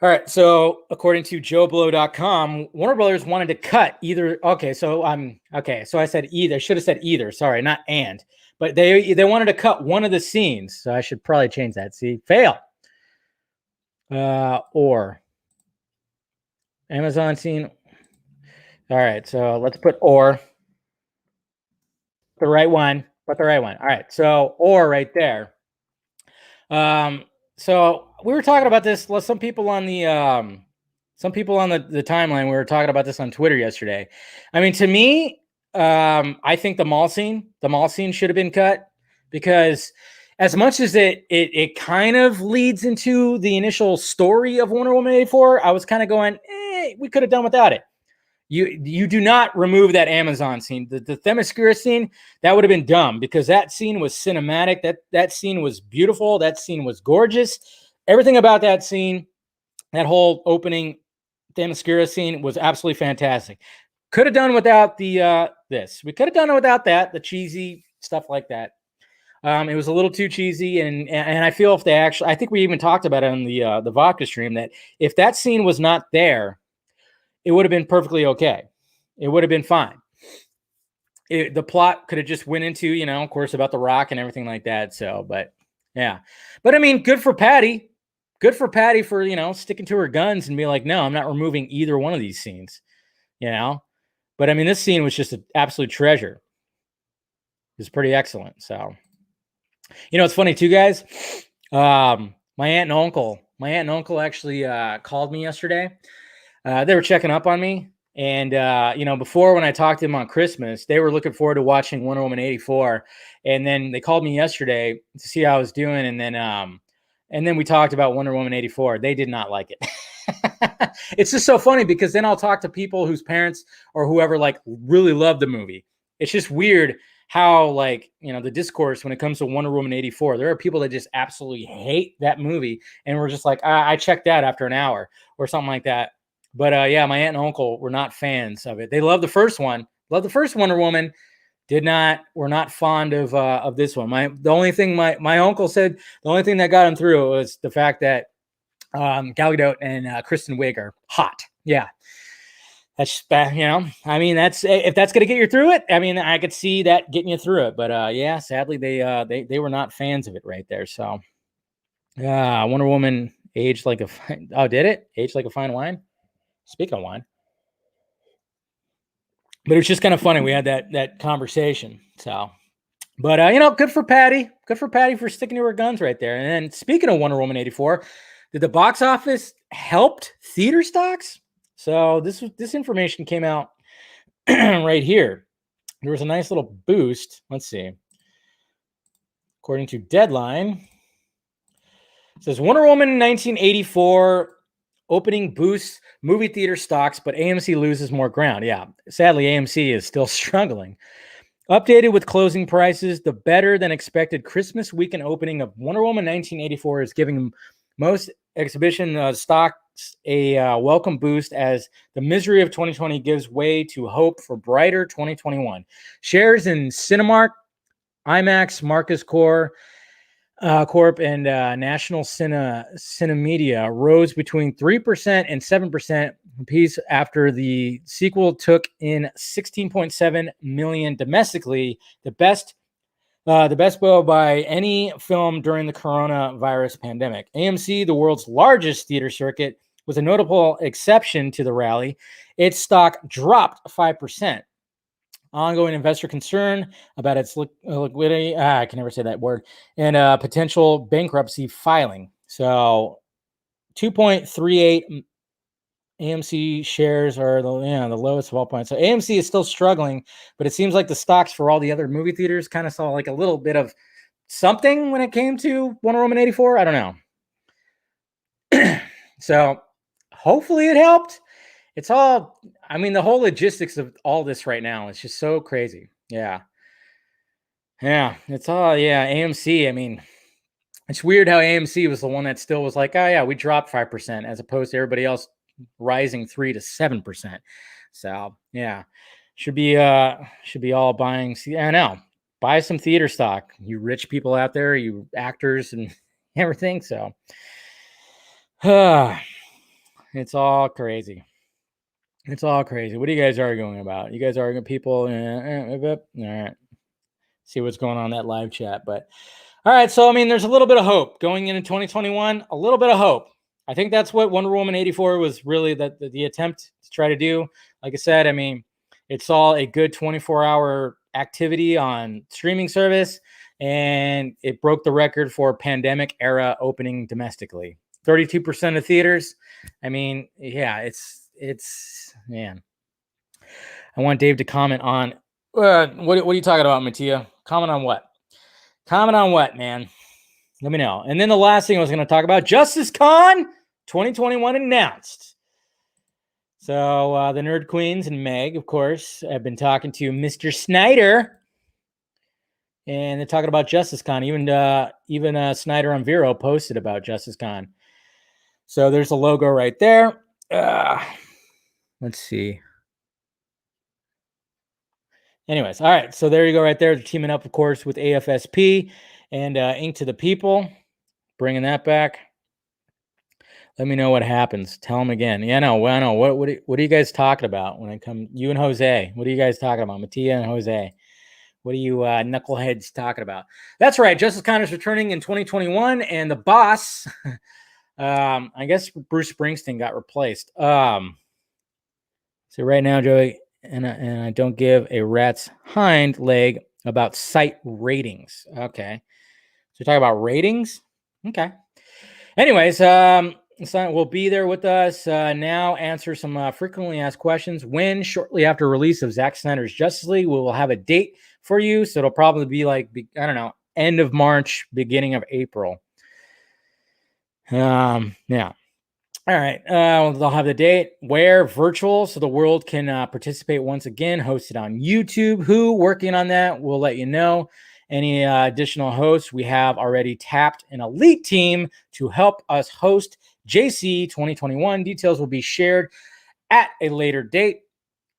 All right, so according to JoeBlow.com, Warner Brothers wanted to cut either. So I said either. I should have said either. Sorry, not and. But they wanted to cut one of the scenes. So I should probably change that. See, fail. Or Amazon scene. All right, so let's put or. The right one. All right, so or right there. So we were talking about this. Some people on the timeline, we were talking about this on Twitter yesterday. I mean, to me, I think the mall scene should have been cut. because as much as it kind of leads into the initial story of Wonder Woman 84, I was kind of going, we could have done without it. You do not remove that Amazon scene. The Themyscira scene, that would have been dumb because that scene was cinematic. That scene was beautiful. That scene was gorgeous. Everything about that scene, that whole opening Themyscira scene was absolutely fantastic. Could have done without this. We could have done it without that, the cheesy stuff like that. It was a little too cheesy, and I feel if they actually, I think we even talked about it on the vodka stream, that if that scene was not there, it would have been perfectly okay. It would have been fine. The plot could have just went into, of course, about the Rock and everything like that. So, but yeah. But I mean, good for Patty. Good for Patty for, sticking to her guns and be like, no, I'm not removing either one of these scenes, But I mean, this scene was just an absolute treasure. It was pretty excellent. So, it's funny too, guys. My aunt and uncle actually called me yesterday. They were checking up on me. And, before when I talked to them on Christmas, they were looking forward to watching Wonder Woman 84. And then they called me yesterday to see how I was doing. And then we talked about Wonder Woman 84. They did not like it. It's just so funny because then I'll talk to people whose parents or whoever really love the movie. It's just weird how the discourse when it comes to Wonder Woman 84, there are people that just absolutely hate that movie. And we're just like, I checked out after an hour or something like that. But yeah, my aunt and uncle were not fans of it. They loved the first one. Loved the first Wonder Woman. Were not fond of this one. The only thing my uncle said, the only thing that got him through was the fact that Gal Gadot and Kristen Wiig are hot. Yeah. That's I mean, if that's gonna get you through it, I mean, I could see that getting you through it. But yeah, sadly they were not fans of it right there. So yeah, Wonder Woman aged like did it? Aged like a fine wine? Speaking of wine. But it was just kind of funny. We had that conversation. So, but good for Patty. Good for Patty for sticking to her guns right there. And then speaking of Wonder Woman 84, did the box office helped theater stocks? So this information came out right here. There was a nice little boost. Let's see. According to Deadline, it says Wonder Woman 1984 opening boosts movie theater stocks, but AMC loses more ground. Yeah, sadly, AMC is still struggling. Updated with closing prices, the better than expected Christmas weekend opening of Wonder Woman 1984 is giving most exhibition stocks a welcome boost as the misery of 2020 gives way to hope for brighter 2021. Shares in Cinemark, IMAX, Marcus Corp, and National Cinemedia rose between 3% and 7% apiece after the sequel took in 16.7 million domestically, the best blow by any film during the coronavirus pandemic. AMC, the world's largest theater circuit, was a notable exception to the rally. Its stock dropped 5%. Ongoing investor concern about its liquidity, I can never say that word, and potential bankruptcy filing. So 2.38 AMC shares are the lowest of all points. So AMC is still struggling, but it seems like the stocks for all the other movie theaters kind of saw like a little bit of something when it came to Wonder Woman 84. I don't know. So hopefully it helped. It's all, I mean, the whole logistics of all this right now is just so crazy. Yeah. Yeah. It's all, yeah. AMC. I mean, it's weird how AMC was the one that still was like, oh yeah, we dropped 5% as opposed to everybody else rising 3 to 7%. So yeah, should be all buying. I know, buy some theater stock, you rich people out there, you actors and everything. So it's all crazy. It's all crazy. What are you guys arguing about? You guys arguing people? All right. See what's going on in that live chat. But all right. So, I mean, there's a little bit of hope going into 2021, a little bit of hope. I think that's what Wonder Woman 84 was really the attempt to try to do. Like I said, I mean, it saw a good 24-hour activity on streaming service, and it broke the record for pandemic era opening domestically. 32% of theaters. I mean, yeah, it's man. I want Dave to comment on what are you talking about, Mattia? Comment on what? Comment on what, man? Let me know. And then the last thing I was going to talk about, Justice Con 2021 announced. So the Nerd Queens and Meg, of course, have been talking to Mr. Snyder. And they're talking about Justice Con. Even Snyder on Vero posted about Justice Con. So there's a logo right there. Let's see. Anyways, all right. So there you go right there. They're teaming up, of course, with AFSP and Ink to the People. Bringing that back. Let me know what happens. Tell them again. Yeah, I know. What are you guys talking about when I come? You and Jose. What are you guys talking about? Mattia and Jose. What are you knuckleheads talking about? That's right. Justice Con is returning in 2021, and the boss, I guess Bruce Springsteen got replaced. So right now, Joey, and I don't give a rat's hind leg about site ratings. Okay. So you're talking about ratings? Okay. Anyways, Simon will be there with us now, answer some frequently asked questions. When, shortly after release of Zack Snyder's Justice League, we will have a date for you. So it'll probably be like, I don't know, end of March, beginning of April. Yeah. All right. They'll have the date. Where? Virtual, so the world can participate once again. Hosted on YouTube. Who? Working on that. We'll let you know. Any additional hosts? We have already tapped an elite team to help us host JC 2021. Details will be shared at a later date.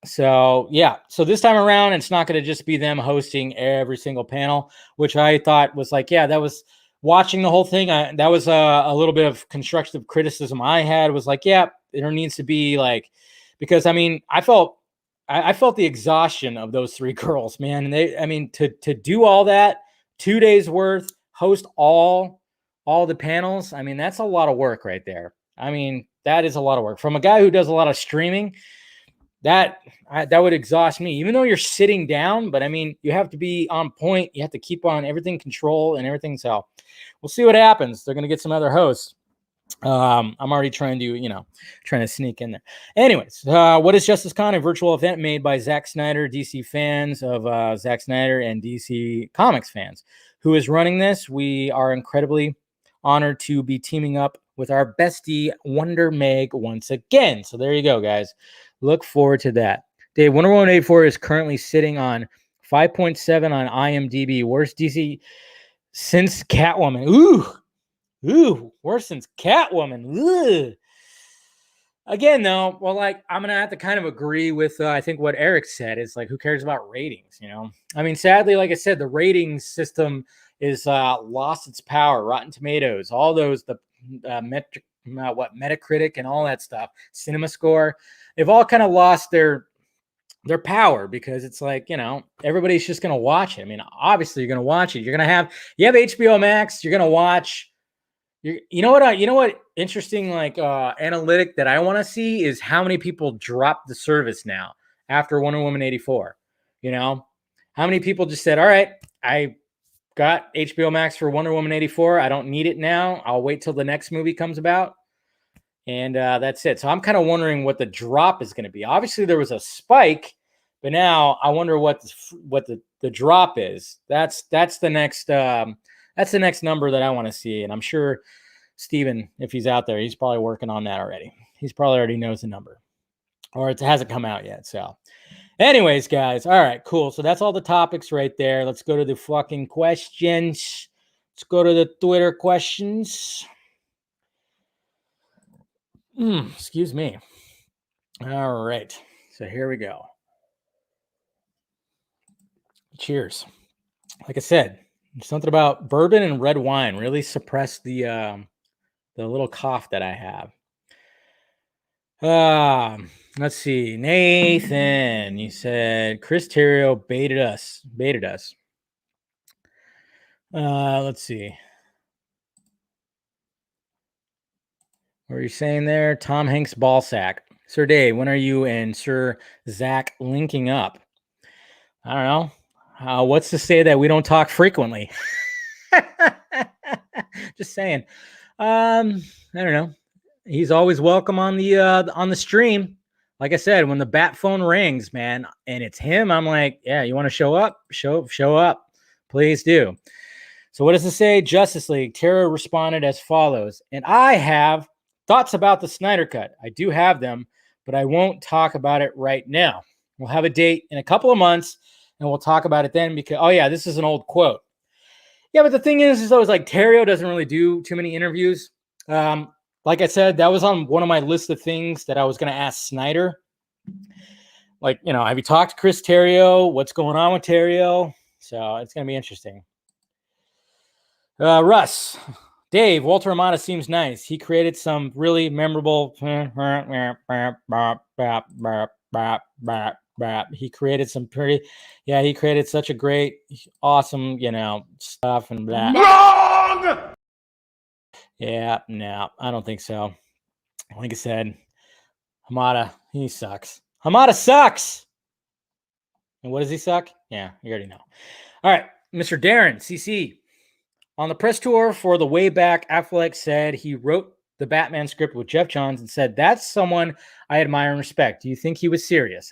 So, yeah. So this time around, it's not going to just be them hosting every single panel, which I thought was like, yeah, that was watching the whole thing. That was a little bit of constructive criticism I had, was like, yeah, there needs to be like, because I mean, I felt the exhaustion of those three girls, man. And to do all that, 2 days worth, host all the panels. I mean, that's a lot of work right there. I mean, that is a lot of work from a guy who does a lot of streaming. That would exhaust me, even though you're sitting down. But I mean, you have to be on point. You have to keep on everything control and everything. So we'll see what happens. They're going to get some other hosts. I'm already trying to sneak in there. Anyways, what is Justice Con? A virtual event made by Zack Snyder, DC fans of Zack Snyder, and DC Comics fans. Who is running this? We are incredibly honored to be teaming up with our bestie Wonder Meg once again. So there you go, guys. Look forward to that. Dave, Wonder Woman 84 is currently sitting on 5.7 on IMDb. Worst DC since Catwoman. Ooh, worse since Catwoman. Ugh. Again, though, well, like, I'm going to have to kind of agree with, I think what Eric said is like, who cares about ratings, you know? I mean, sadly, like I said, the ratings system is lost its power. Rotten Tomatoes, all those, the Metacritic and all that stuff, Cinema Score, they've all kind of lost their power, because it's like, you know, everybody's just going to watch it. I mean, obviously you're going to watch it. You have HBO Max, you're going to watch. You know what interesting like analytic that I want to see is how many people drop the service now after Wonder Woman 84. You know, how many people just said, all right, I got HBO Max for Wonder Woman 84. I don't need it now. I'll wait till the next movie comes about. And that's it. So I'm kind of wondering what the drop is going to be. Obviously there was a spike, but now I wonder what the drop is. That's the next number that I want to see. And I'm sure Steven, if he's out there, he's probably working on that already. He's probably already knows the number, or it hasn't come out yet. So anyways, guys. All right, cool. So that's all the topics right there. Let's go to the fucking questions. Let's go to the Twitter questions. Excuse me. All right. So here we go. Cheers. Like I said, something about bourbon and red wine really suppressed the little cough that I have. Let's see. Nathan, you said Chris Terrio baited us. Let's see. What are you saying there? Tom Hanks ball sack. Sir Dave, when are you and Sir Zach linking up? I don't know. What's to say that we don't talk frequently? Just saying. I don't know. He's always welcome on the stream. Like I said, when the bat phone rings, man, and it's him, I'm like, yeah, you want to show up? Show up. Please do. So what does it say? Justice League. Tara responded as follows. And I have thoughts about the Snyder Cut. I do have them, but I won't talk about it right now. We'll have a date in a couple of months, and we'll talk about it then because, oh yeah, this is an old quote. Yeah, but the thing is always like Terrio doesn't really do too many interviews. Like I said, that was on one of my list of things that I was going to ask Snyder. Like, you know, have you talked to Chris Terrio? What's going on with Terrio? So it's going to be interesting. Russ, Dave, Walter Amada seems nice. He created some really memorable. He created some pretty, yeah, he created such a great, awesome, you know, stuff and blah. Wrong! Yeah, no, I don't think so. Like I said, Hamada, he sucks. Hamada sucks! And what does he suck? Yeah, you already know. All right, Mr. Darren, CC. On the press tour for the way back, Affleck said he wrote the Batman script with Jeff Johns and said, that's someone I admire and respect. Do you think he was serious?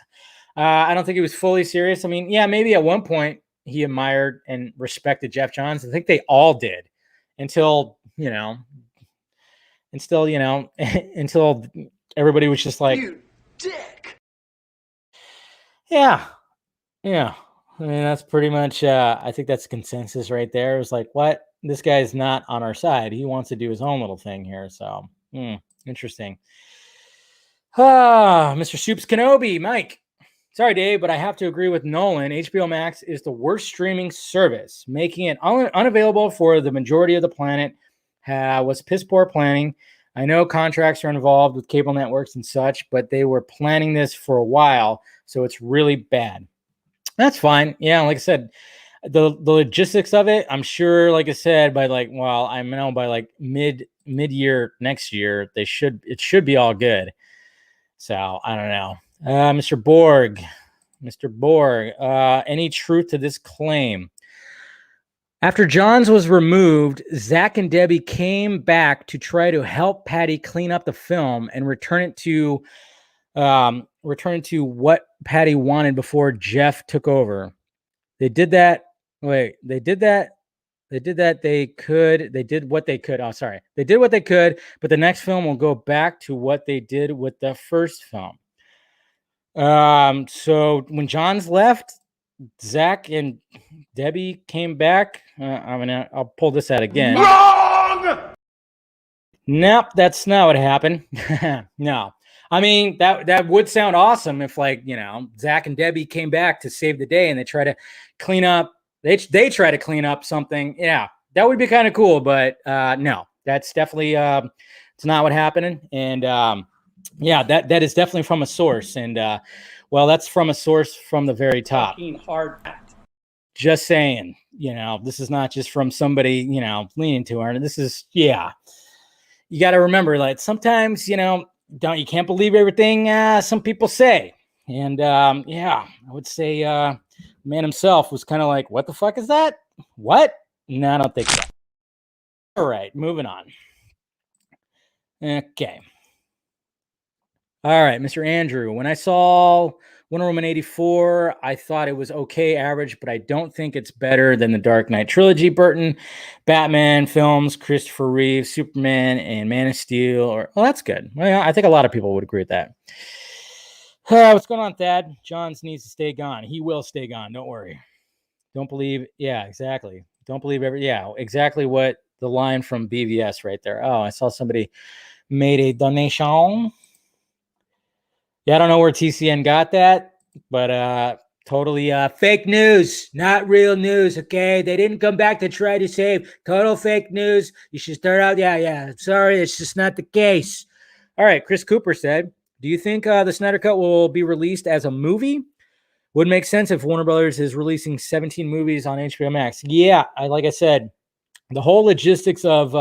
I don't think he was fully serious. I mean, yeah, maybe at one point he admired and respected Jeff Johns. I think they all did until, you know, until everybody was just like, you dick. Yeah. Yeah. I mean, that's pretty much, I think that's consensus right there. It was like, what? This guy's not on our side. He wants to do his own little thing here. So, interesting. Mr. Soups Kenobi, Mike. Sorry, Dave, but I have to agree with Nolan. HBO Max is the worst streaming service, making it unavailable for the majority of the planet. Was piss poor planning. I know contracts are involved with cable networks and such, but they were planning this for a while, so it's really bad. That's fine. Yeah, like I said, the logistics of it, I'm sure, like I said, by like, well, I know by like mid-year next year, it should be all good. So I don't know. Mr. Borg, any truth to this claim? After Johns was removed, Zack and Debbie came back to try to help Patty clean up the film and return it to what Patty wanted before Jeff took over. They did that. They did what they could. Oh, sorry. They did what they could, but the next film will go back to what they did with the first film. So when Johns left, Zack and Debbie came back. I'll pull this out again. Wrong! Nope, that's not what happened. No. I mean, that would sound awesome if, like, you know, Zack and Debbie came back to save the day and they try to clean up. They try to clean up something. Yeah, that would be kind of cool. But no, that's definitely it's not what happened. And yeah, that is definitely from a source. And well, that's from a source from the very top. Hard. Just saying, you know, this is not just from somebody, you know, leaning to her. This is, yeah. You got to remember, like, sometimes, you know, you can't believe everything some people say. And yeah, I would say man himself was kind of like, what the fuck is that? What? No, I don't think so. All right, moving on. Okay. All right, Mr. Andrew. When I saw Wonder Woman 84, I thought it was okay, average, but I don't think it's better than the Dark Knight trilogy, Burton, Batman films, Christopher Reeve, Superman, and Man of Steel. Well, that's good. Well, I think a lot of people would agree with that. What's going on, Thad? Johns needs to stay gone. He will stay gone. Don't worry. Don't believe. Yeah, exactly. Don't believe yeah, exactly what the line from BVS right there. Oh, I saw somebody made a donation. Yeah, I don't know where TCN got that, but totally fake news, not real news, okay? They didn't come back to try to save. Total fake news. You should start out, yeah. Sorry, it's just not the case. All right, Chris Cooper said, do you think the Snyder Cut will be released as a movie? Would make sense if Warner Brothers is releasing 17 movies on HBO Max. Yeah, like I said, the whole logistics of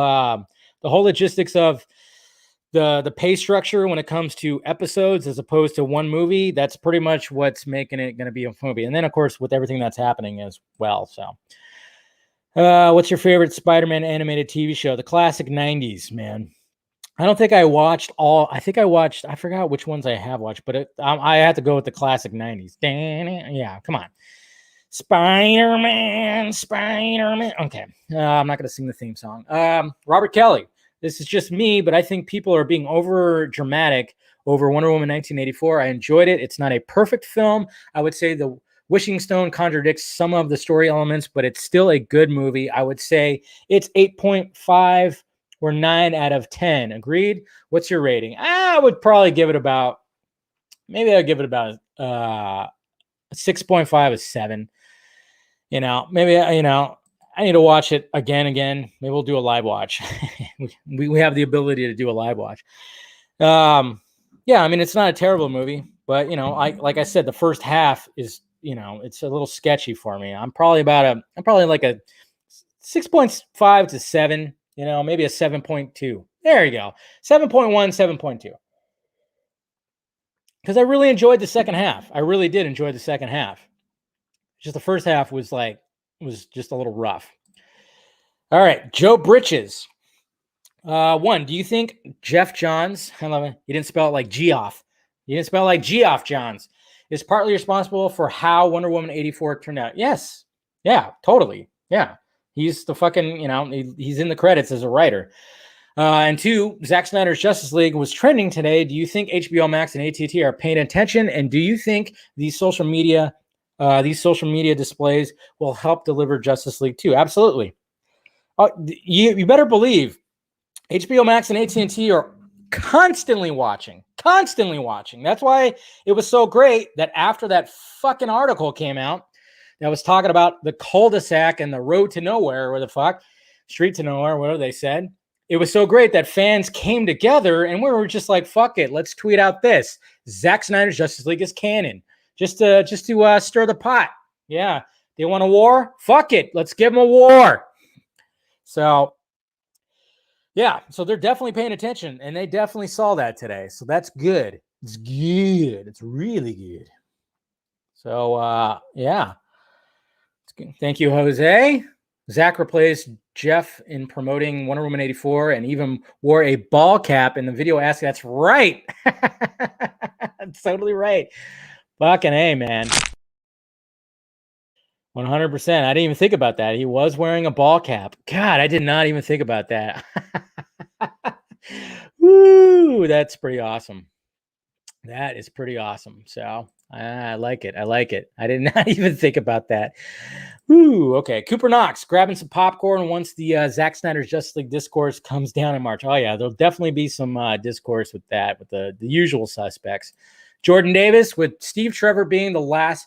the pay structure when it comes to episodes as opposed to one movie, that's pretty much what's making it going to be a movie. And then, of course, with everything that's happening as well. So what's your favorite Spider-Man animated TV show? The classic 90s, man. I don't think I watched all. I forgot which ones I have watched, but I had to go with the classic 90s. Yeah, come on. Spider-Man. Okay, I'm not going to sing the theme song. Robert Kelly. This is just me, but I think people are being over dramatic over Wonder Woman 1984. I enjoyed it. It's not a perfect film. I would say the Wishing Stone contradicts some of the story elements, but it's still a good movie. I would say it's 8.5 or 9 out of 10. Agreed? What's your rating? I would probably give it about, maybe I'd give it about 6.5 or 7. Maybe, I need to watch it again. Maybe we'll do a live watch. we have the ability to do a live watch. Yeah, I mean, it's not a terrible movie, but like I said, the first half is, it's a little sketchy for me. I'm probably like a 6.5 to 7, maybe a 7.2. There you go. 7.1, 7.2. Because I really enjoyed the second half. I really did enjoy the second half. Just the first half was just a little rough. All right, Joe Britches. One, do you think Jeff Johns, he didn't spell it like Geoff. He didn't spell it like Geoff Johns, is partly responsible for how Wonder Woman 84 turned out? Yes. Yeah, totally. Yeah. He's the fucking, he's in the credits as a writer. And two, Zack Snyder's Justice League was trending today. Do you think HBO Max and AT&T are paying attention? And do you think these social media displays will help deliver Justice League 2? Absolutely. You better believe HBO Max and AT&T are constantly watching. That's why it was so great that after that fucking article came out that was talking about the cul-de-sac and the road to nowhere, or the fuck, street to nowhere, whatever they said, it was so great that fans came together and we were just like, fuck it, let's tweet out this. Zack Snyder's Justice League is canon. Just to stir the pot. Yeah. They want a war? Fuck it. Let's give them a war. So, yeah. So they're definitely paying attention, and they definitely saw that today. So that's good. It's good. It's really good. So, yeah. Thank you, Jose. Zach replaced Jeff in promoting Wonder Woman 84 and even wore a ball cap in the video asking. That's right. That's totally right. Fucking A, man. 100%. I didn't even think about that. He was wearing a ball cap. God, I did not even think about that. Woo, that's pretty awesome. That is pretty awesome. So I like it. I did not even think about that. Woo, okay. Cooper Knox grabbing some popcorn once the Zack Snyder's Justice League discourse comes down in March. Oh, yeah, there'll definitely be some discourse with that, with the usual suspects. Jordan Davis, with Steve Trevor being in the last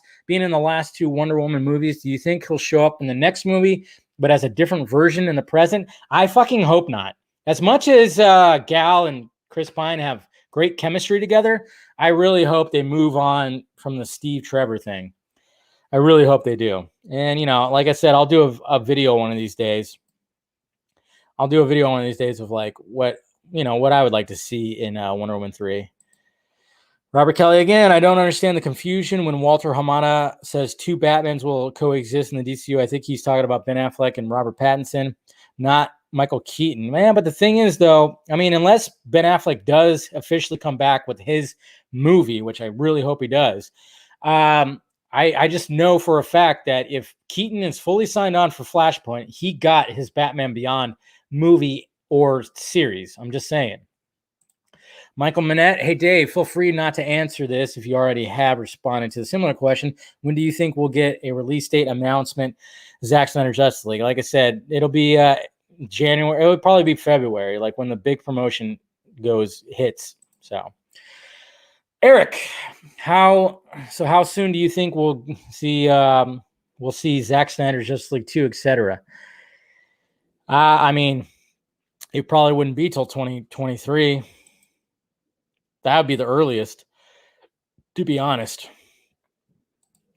two Wonder Woman movies, do you think he'll show up in the next movie, but as a different version in the present? I fucking hope not. As much as Gal and Chris Pine have great chemistry together, I really hope they move on from the Steve Trevor thing. I really hope they do. And, like I said, I'll do a video one of these days. Of like what I would like to see in Wonder Woman 3. Robert Kelly again. I don't understand the confusion when Walter Hamada says two Batmans will coexist in the DCU. I think he's talking about Ben Affleck and Robert Pattinson, not Michael Keaton. Man, but the thing is, though, I mean, unless Ben Affleck does officially come back with his movie, which I really hope he does, I just know for a fact that if Keaton is fully signed on for Flashpoint, he got his Batman Beyond movie or series. I'm just saying. Michael Manette, hey, Dave, feel free not to answer this if you already have responded to the similar question. When do you think we'll get a release date announcement, Zack Snyder Justice League? Like I said, it'll be January. It would probably be February, like when the big promotion hits. So, Eric, how soon do you think we'll see Zack Snyder's Justice League 2, etc.? I mean, it probably wouldn't be till 2023. That would be the earliest, to be honest.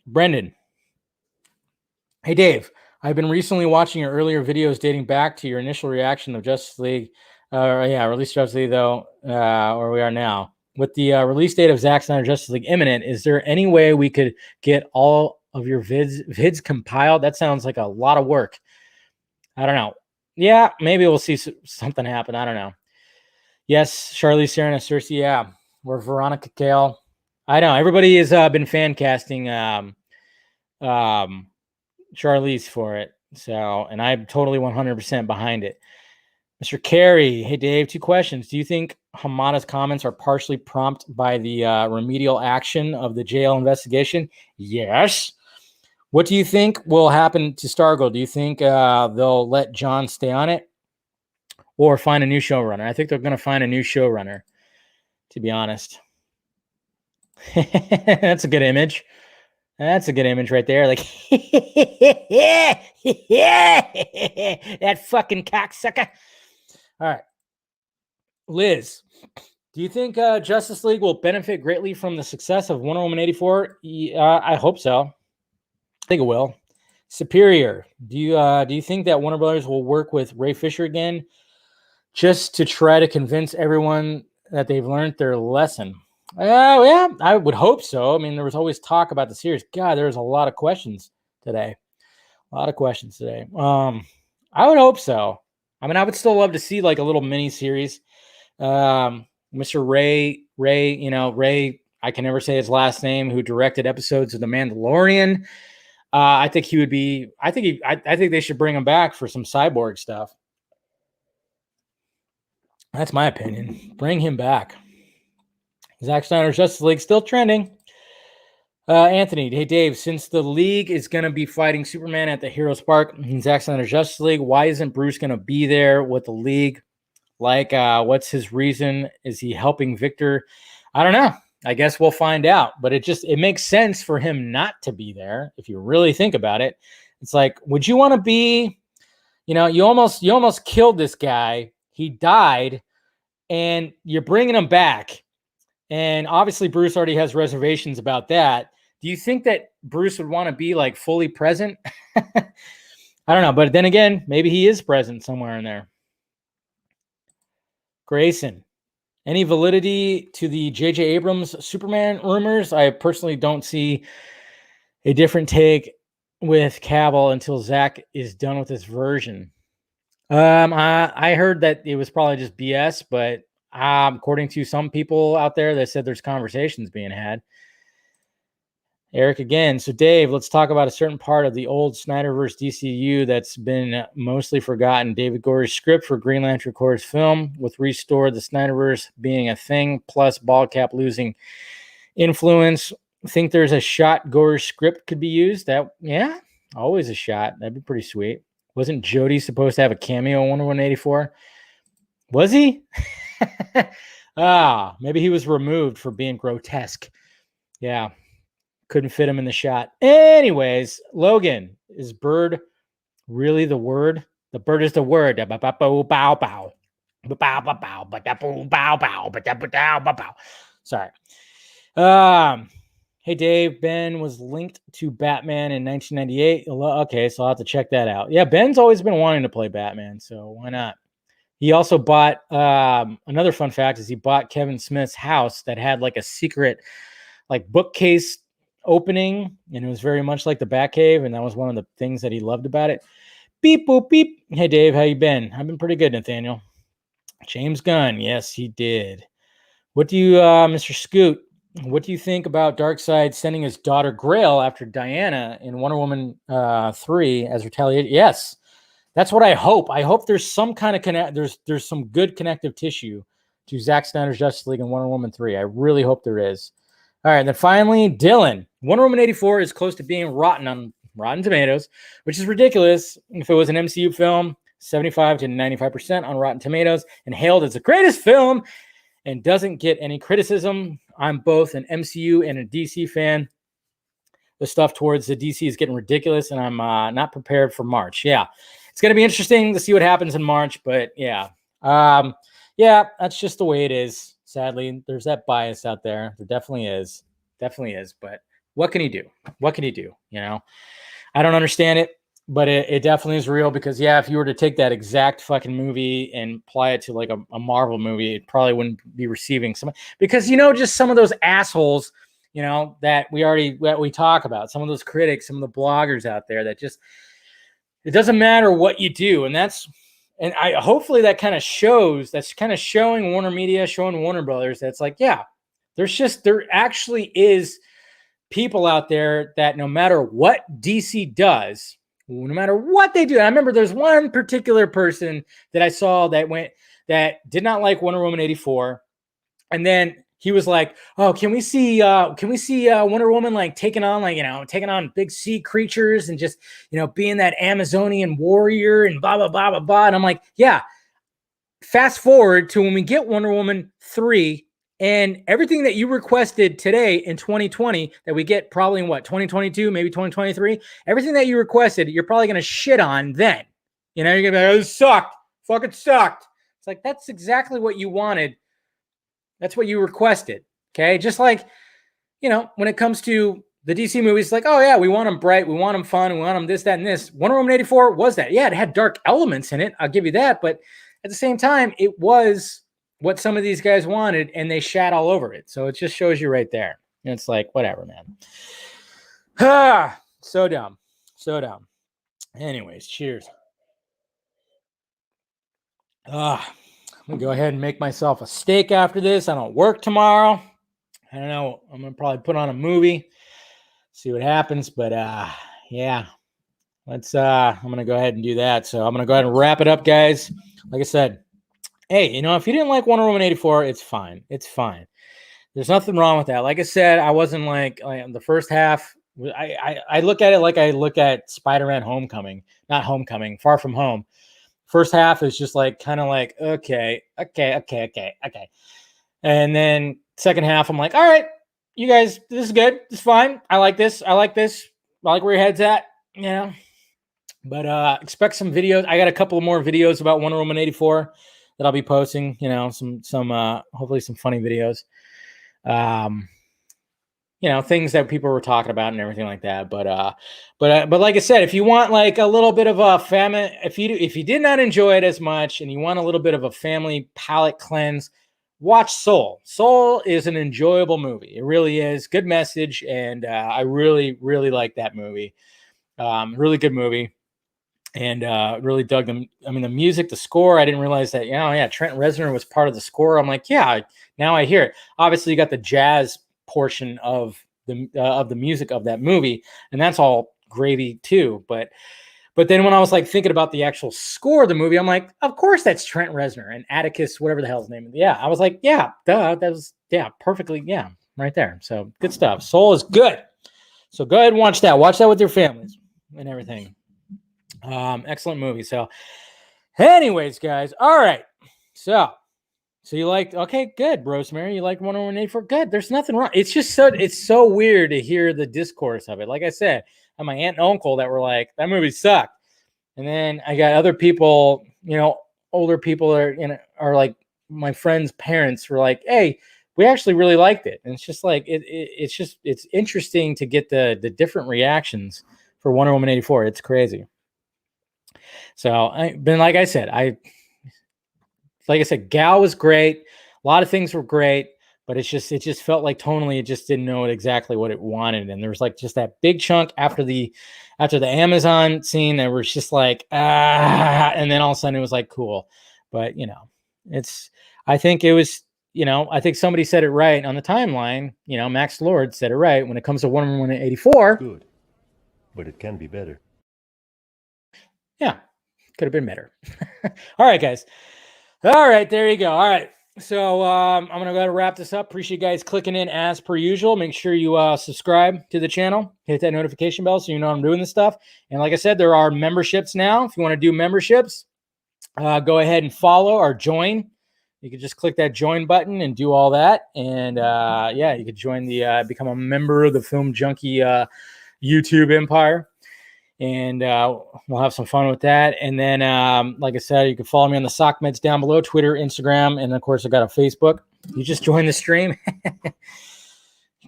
Brendan. Hey, Dave. I've been recently watching your earlier videos dating back to your initial reaction of Justice League. Release Justice League, though, where we are now. With the release date of Zack Snyder Justice League imminent, is there any way we could get all of your vids compiled? That sounds like a lot of work. I don't know. Yeah, maybe we'll see something happen. I don't know. Yes, Charlize Theron and Cersei. Yeah, we're Veronica Cale. I know everybody has been fan casting Charlize for it. So, and I'm totally 100% behind it. Mr. Carey, hey Dave, 2 questions. Do you think Hamada's comments are partially prompted by the remedial action of the jail investigation? Yes. What do you think will happen to Stargirl? Do you think they'll let John stay on it or find a new showrunner? I think they're going to find a new showrunner, to be honest. That's a good image. That's a good image right there. Like, that fucking cocksucker. All right. Liz, do you think Justice League will benefit greatly from the success of Wonder Woman 84? I hope so. I think it will. Superior, do you think that Warner Brothers will work with Ray Fisher again just to try to convince everyone that they've learned their lesson? Yeah, I would hope so. I mean, there was always talk about the series. God, there was a lot of questions today. I would hope so. I mean, I would still love to see like a little mini series. Mr. Ray, I can never say his last name, who directed episodes of The Mandalorian. I think he would be. I think they should bring him back for some cyborg stuff. That's my opinion. Bring him back. Zack Snyder's Justice League still trending. Anthony, hey Dave, since the League is going to be fighting Superman at the Heroes Park in Zack Snyder's Justice League, why isn't Bruce going to be there with the League? Like, what's his reason? Is he helping Victor? I don't know. I guess we'll find out. But it makes sense for him not to be there if you really think about it. It's like, would you want to be? You almost killed this guy. He died, and you're bringing him back. And obviously, Bruce already has reservations about that. Do you think that Bruce would want to be like fully present? I don't know. But then again, maybe he is present somewhere in there. Grayson, any validity to the J.J. Abrams Superman rumors? I personally don't see a different take with Cavill until Zack is done with his version. I heard that it was probably just BS, but according to some people out there, they said there's conversations being had. Eric again. So Dave, let's talk about a certain part of the old Snyderverse DCU that's been mostly forgotten. David Gore's script for Green Lantern Corps' film with Restore the Snyderverse being a thing, plus Baldcap losing influence. Think there's a shot Gore's script could be used? Yeah, always a shot. That'd be pretty sweet. Wasn't Jody supposed to have a cameo in Wonder Woman 84? Was he? Maybe he was removed for being grotesque. Yeah. Couldn't fit him in the shot. Anyways, Logan, is bird really the word? The bird is the word. Sorry. Hey, Dave, Ben was linked to Batman in 1998. Okay, so I'll have to check that out. Yeah, Ben's always been wanting to play Batman, so why not? He also bought, another fun fact is he bought Kevin Smith's house that had like a secret like bookcase opening, and it was very much like the Batcave, and that was one of the things that he loved about it. Beep, boop, beep. Hey, Dave, how you been? I've been pretty good, Nathaniel. James Gunn, yes, he did. What do you, Mr. Scoot, what do you think about Darkseid sending his daughter Grail after Diana in Wonder Woman 3 as retaliation? Yes, that's what I hope. I hope there's some kind of there's some good connective tissue to Zack Snyder's Justice League and Wonder Woman 3. I really hope there is. All right, and then finally, Dylan. Wonder Woman 84 is close to being rotten on Rotten Tomatoes, which is ridiculous. If it was an MCU film, 75 to 95% on Rotten Tomatoes, and hailed as the greatest film, and doesn't get any criticism. I'm both an MCU and a DC fan. The stuff towards the DC is getting ridiculous, and I'm not prepared for March. Yeah, it's going to be interesting to see what happens in March, but yeah. Yeah, that's just the way it is. Sadly, there's that bias out there. There definitely is. But what can he do? I don't understand it, but it definitely is real because, yeah, if you were to take that exact fucking movie and apply it to like a Marvel movie, it probably wouldn't be receiving some, because, just some of those assholes, that we talk about, some of those critics, some of the bloggers out there that just, it doesn't matter what you do. And I hopefully that kind of shows, that's kind of showing Warner Media, showing Warner Brothers that's like, yeah, there actually is people out there that no matter what DC does, no matter what they do. And I remember there's one particular person that I saw that did not like Wonder Woman 84. And then he was like, "Oh, can we see Wonder Woman like taking on big sea creatures and just, being that Amazonian warrior and blah blah blah blah blah." And I'm like, "Yeah." Fast forward to when we get Wonder Woman 3 and everything that you requested today in 2020 that we get probably in 2022, maybe 2023, everything that you requested, you're probably going to shit on then. You're going to be like, "Oh, this sucked. Fucking sucked." It's like, that's exactly what you wanted. That's what you requested. Okay. Just like, when it comes to the DC movies, like, oh yeah, we want them bright. We want them fun. We want them this, that, and this. Wonder Woman 84 was that. Yeah, it had dark elements in it. I'll give you that. But at the same time, it was what some of these guys wanted, and they shat all over it. So it just shows you right there. And it's like, whatever, man. So dumb. So dumb. Anyways, cheers. I'm going to go ahead and make myself a steak after this. I don't work tomorrow. I don't know. I'm going to probably put on a movie, see what happens. But yeah, I'm going to go ahead and do that. So I'm going to go ahead and wrap it up, guys. Like I said, hey, if you didn't like Wonder Woman 84, it's fine. It's fine. There's nothing wrong with that. Like I said, I wasn't like the first half. I look at it like I look at Spider-Man Far From Home. First half is just like kind of like, okay. And then second half, I'm like, all right, you guys, this is good. It's fine. I like this. I like where your head's at, But expect some videos. I got a couple more videos about Wonder Woman 84 that I'll be posting, some hopefully some funny videos. Things that people were talking about and everything like that. But like I said, if you want like a little bit of a family, if you did not enjoy it as much and you want a little bit of a family palate cleanse, watch Soul. Soul is an enjoyable movie. It really is. Good message, and I really, really like that movie. Really good movie, and really dug them. I mean, the music, the score. I didn't realize that. Trent Reznor was part of the score. I'm like, yeah, now I hear it. Obviously, you got the jazz portion of the music of that movie, and that's all gravy too. But then when I was like thinking about the actual score of the movie, I'm like, of course that's Trent Reznor and Atticus, whatever the hell's name is. Yeah, I was like, yeah, duh, that was perfectly, right there. So good stuff. Soul is good. So go ahead and watch that. Watch that with your families and everything. Excellent movie. So, anyways, guys, all right. So you liked, okay, good, Rosemary. You like 184? Good. There's nothing wrong. It's just so weird to hear the discourse of it. Like I said, I had my aunt and uncle that were like, that movie sucked. And then I got other people, older people are like my friends' parents were like, hey, we actually really liked it. And it's just like, it's interesting to get the different reactions for Wonder Woman 84. It's crazy. So like I said, Gal was great. A lot of things were great, but it just felt like tonally, it just didn't know exactly what it wanted. And there was like just that big chunk after the Amazon scene that was just like, and then all of a sudden it was like, cool. But I think it was, I think somebody said it right on the timeline. Max Lord said it right. When it comes to Wonder Woman 84. Good, but it can be better. Yeah, could have been better. All right, guys. All right, there you go. All right. So I'm going to go ahead and wrap this up. Appreciate you guys clicking in as per usual. Make sure you subscribe to the channel. Hit that notification bell so you know I'm doing this stuff. And like I said, there are memberships now. If you want to do memberships, go ahead and follow or join. You can just click that join button and do all that. And you could join become a member of the Film Junkie YouTube empire. And we'll have some fun with that. And then, like I said, you can follow me on the Sock Meds down below, Twitter, Instagram, and of course, I got a Facebook. You just joined the stream.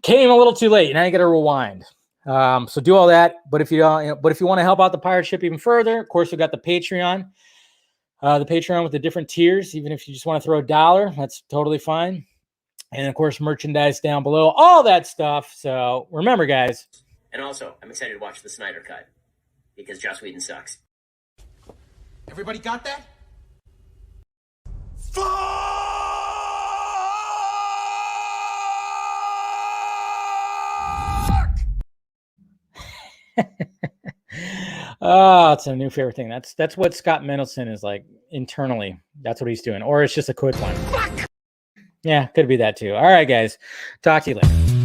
Came a little too late. Now you got to rewind. So do all that. But if you don't, but if you want to help out the pirate ship even further, of course, we got the Patreon. The Patreon with the different tiers. Even if you just want to throw $1, that's totally fine. And of course, merchandise down below, all that stuff. So remember, guys. And also, I'm excited to watch the Snyder Cut. Because Joss Whedon sucks. Everybody got that? Fuck! Oh, it's a new favorite thing. That's what Scott Mendelson is like internally. That's what he's doing. Or it's just a quick one. Fuck. Yeah, could be that too. All right, guys. Talk to you later.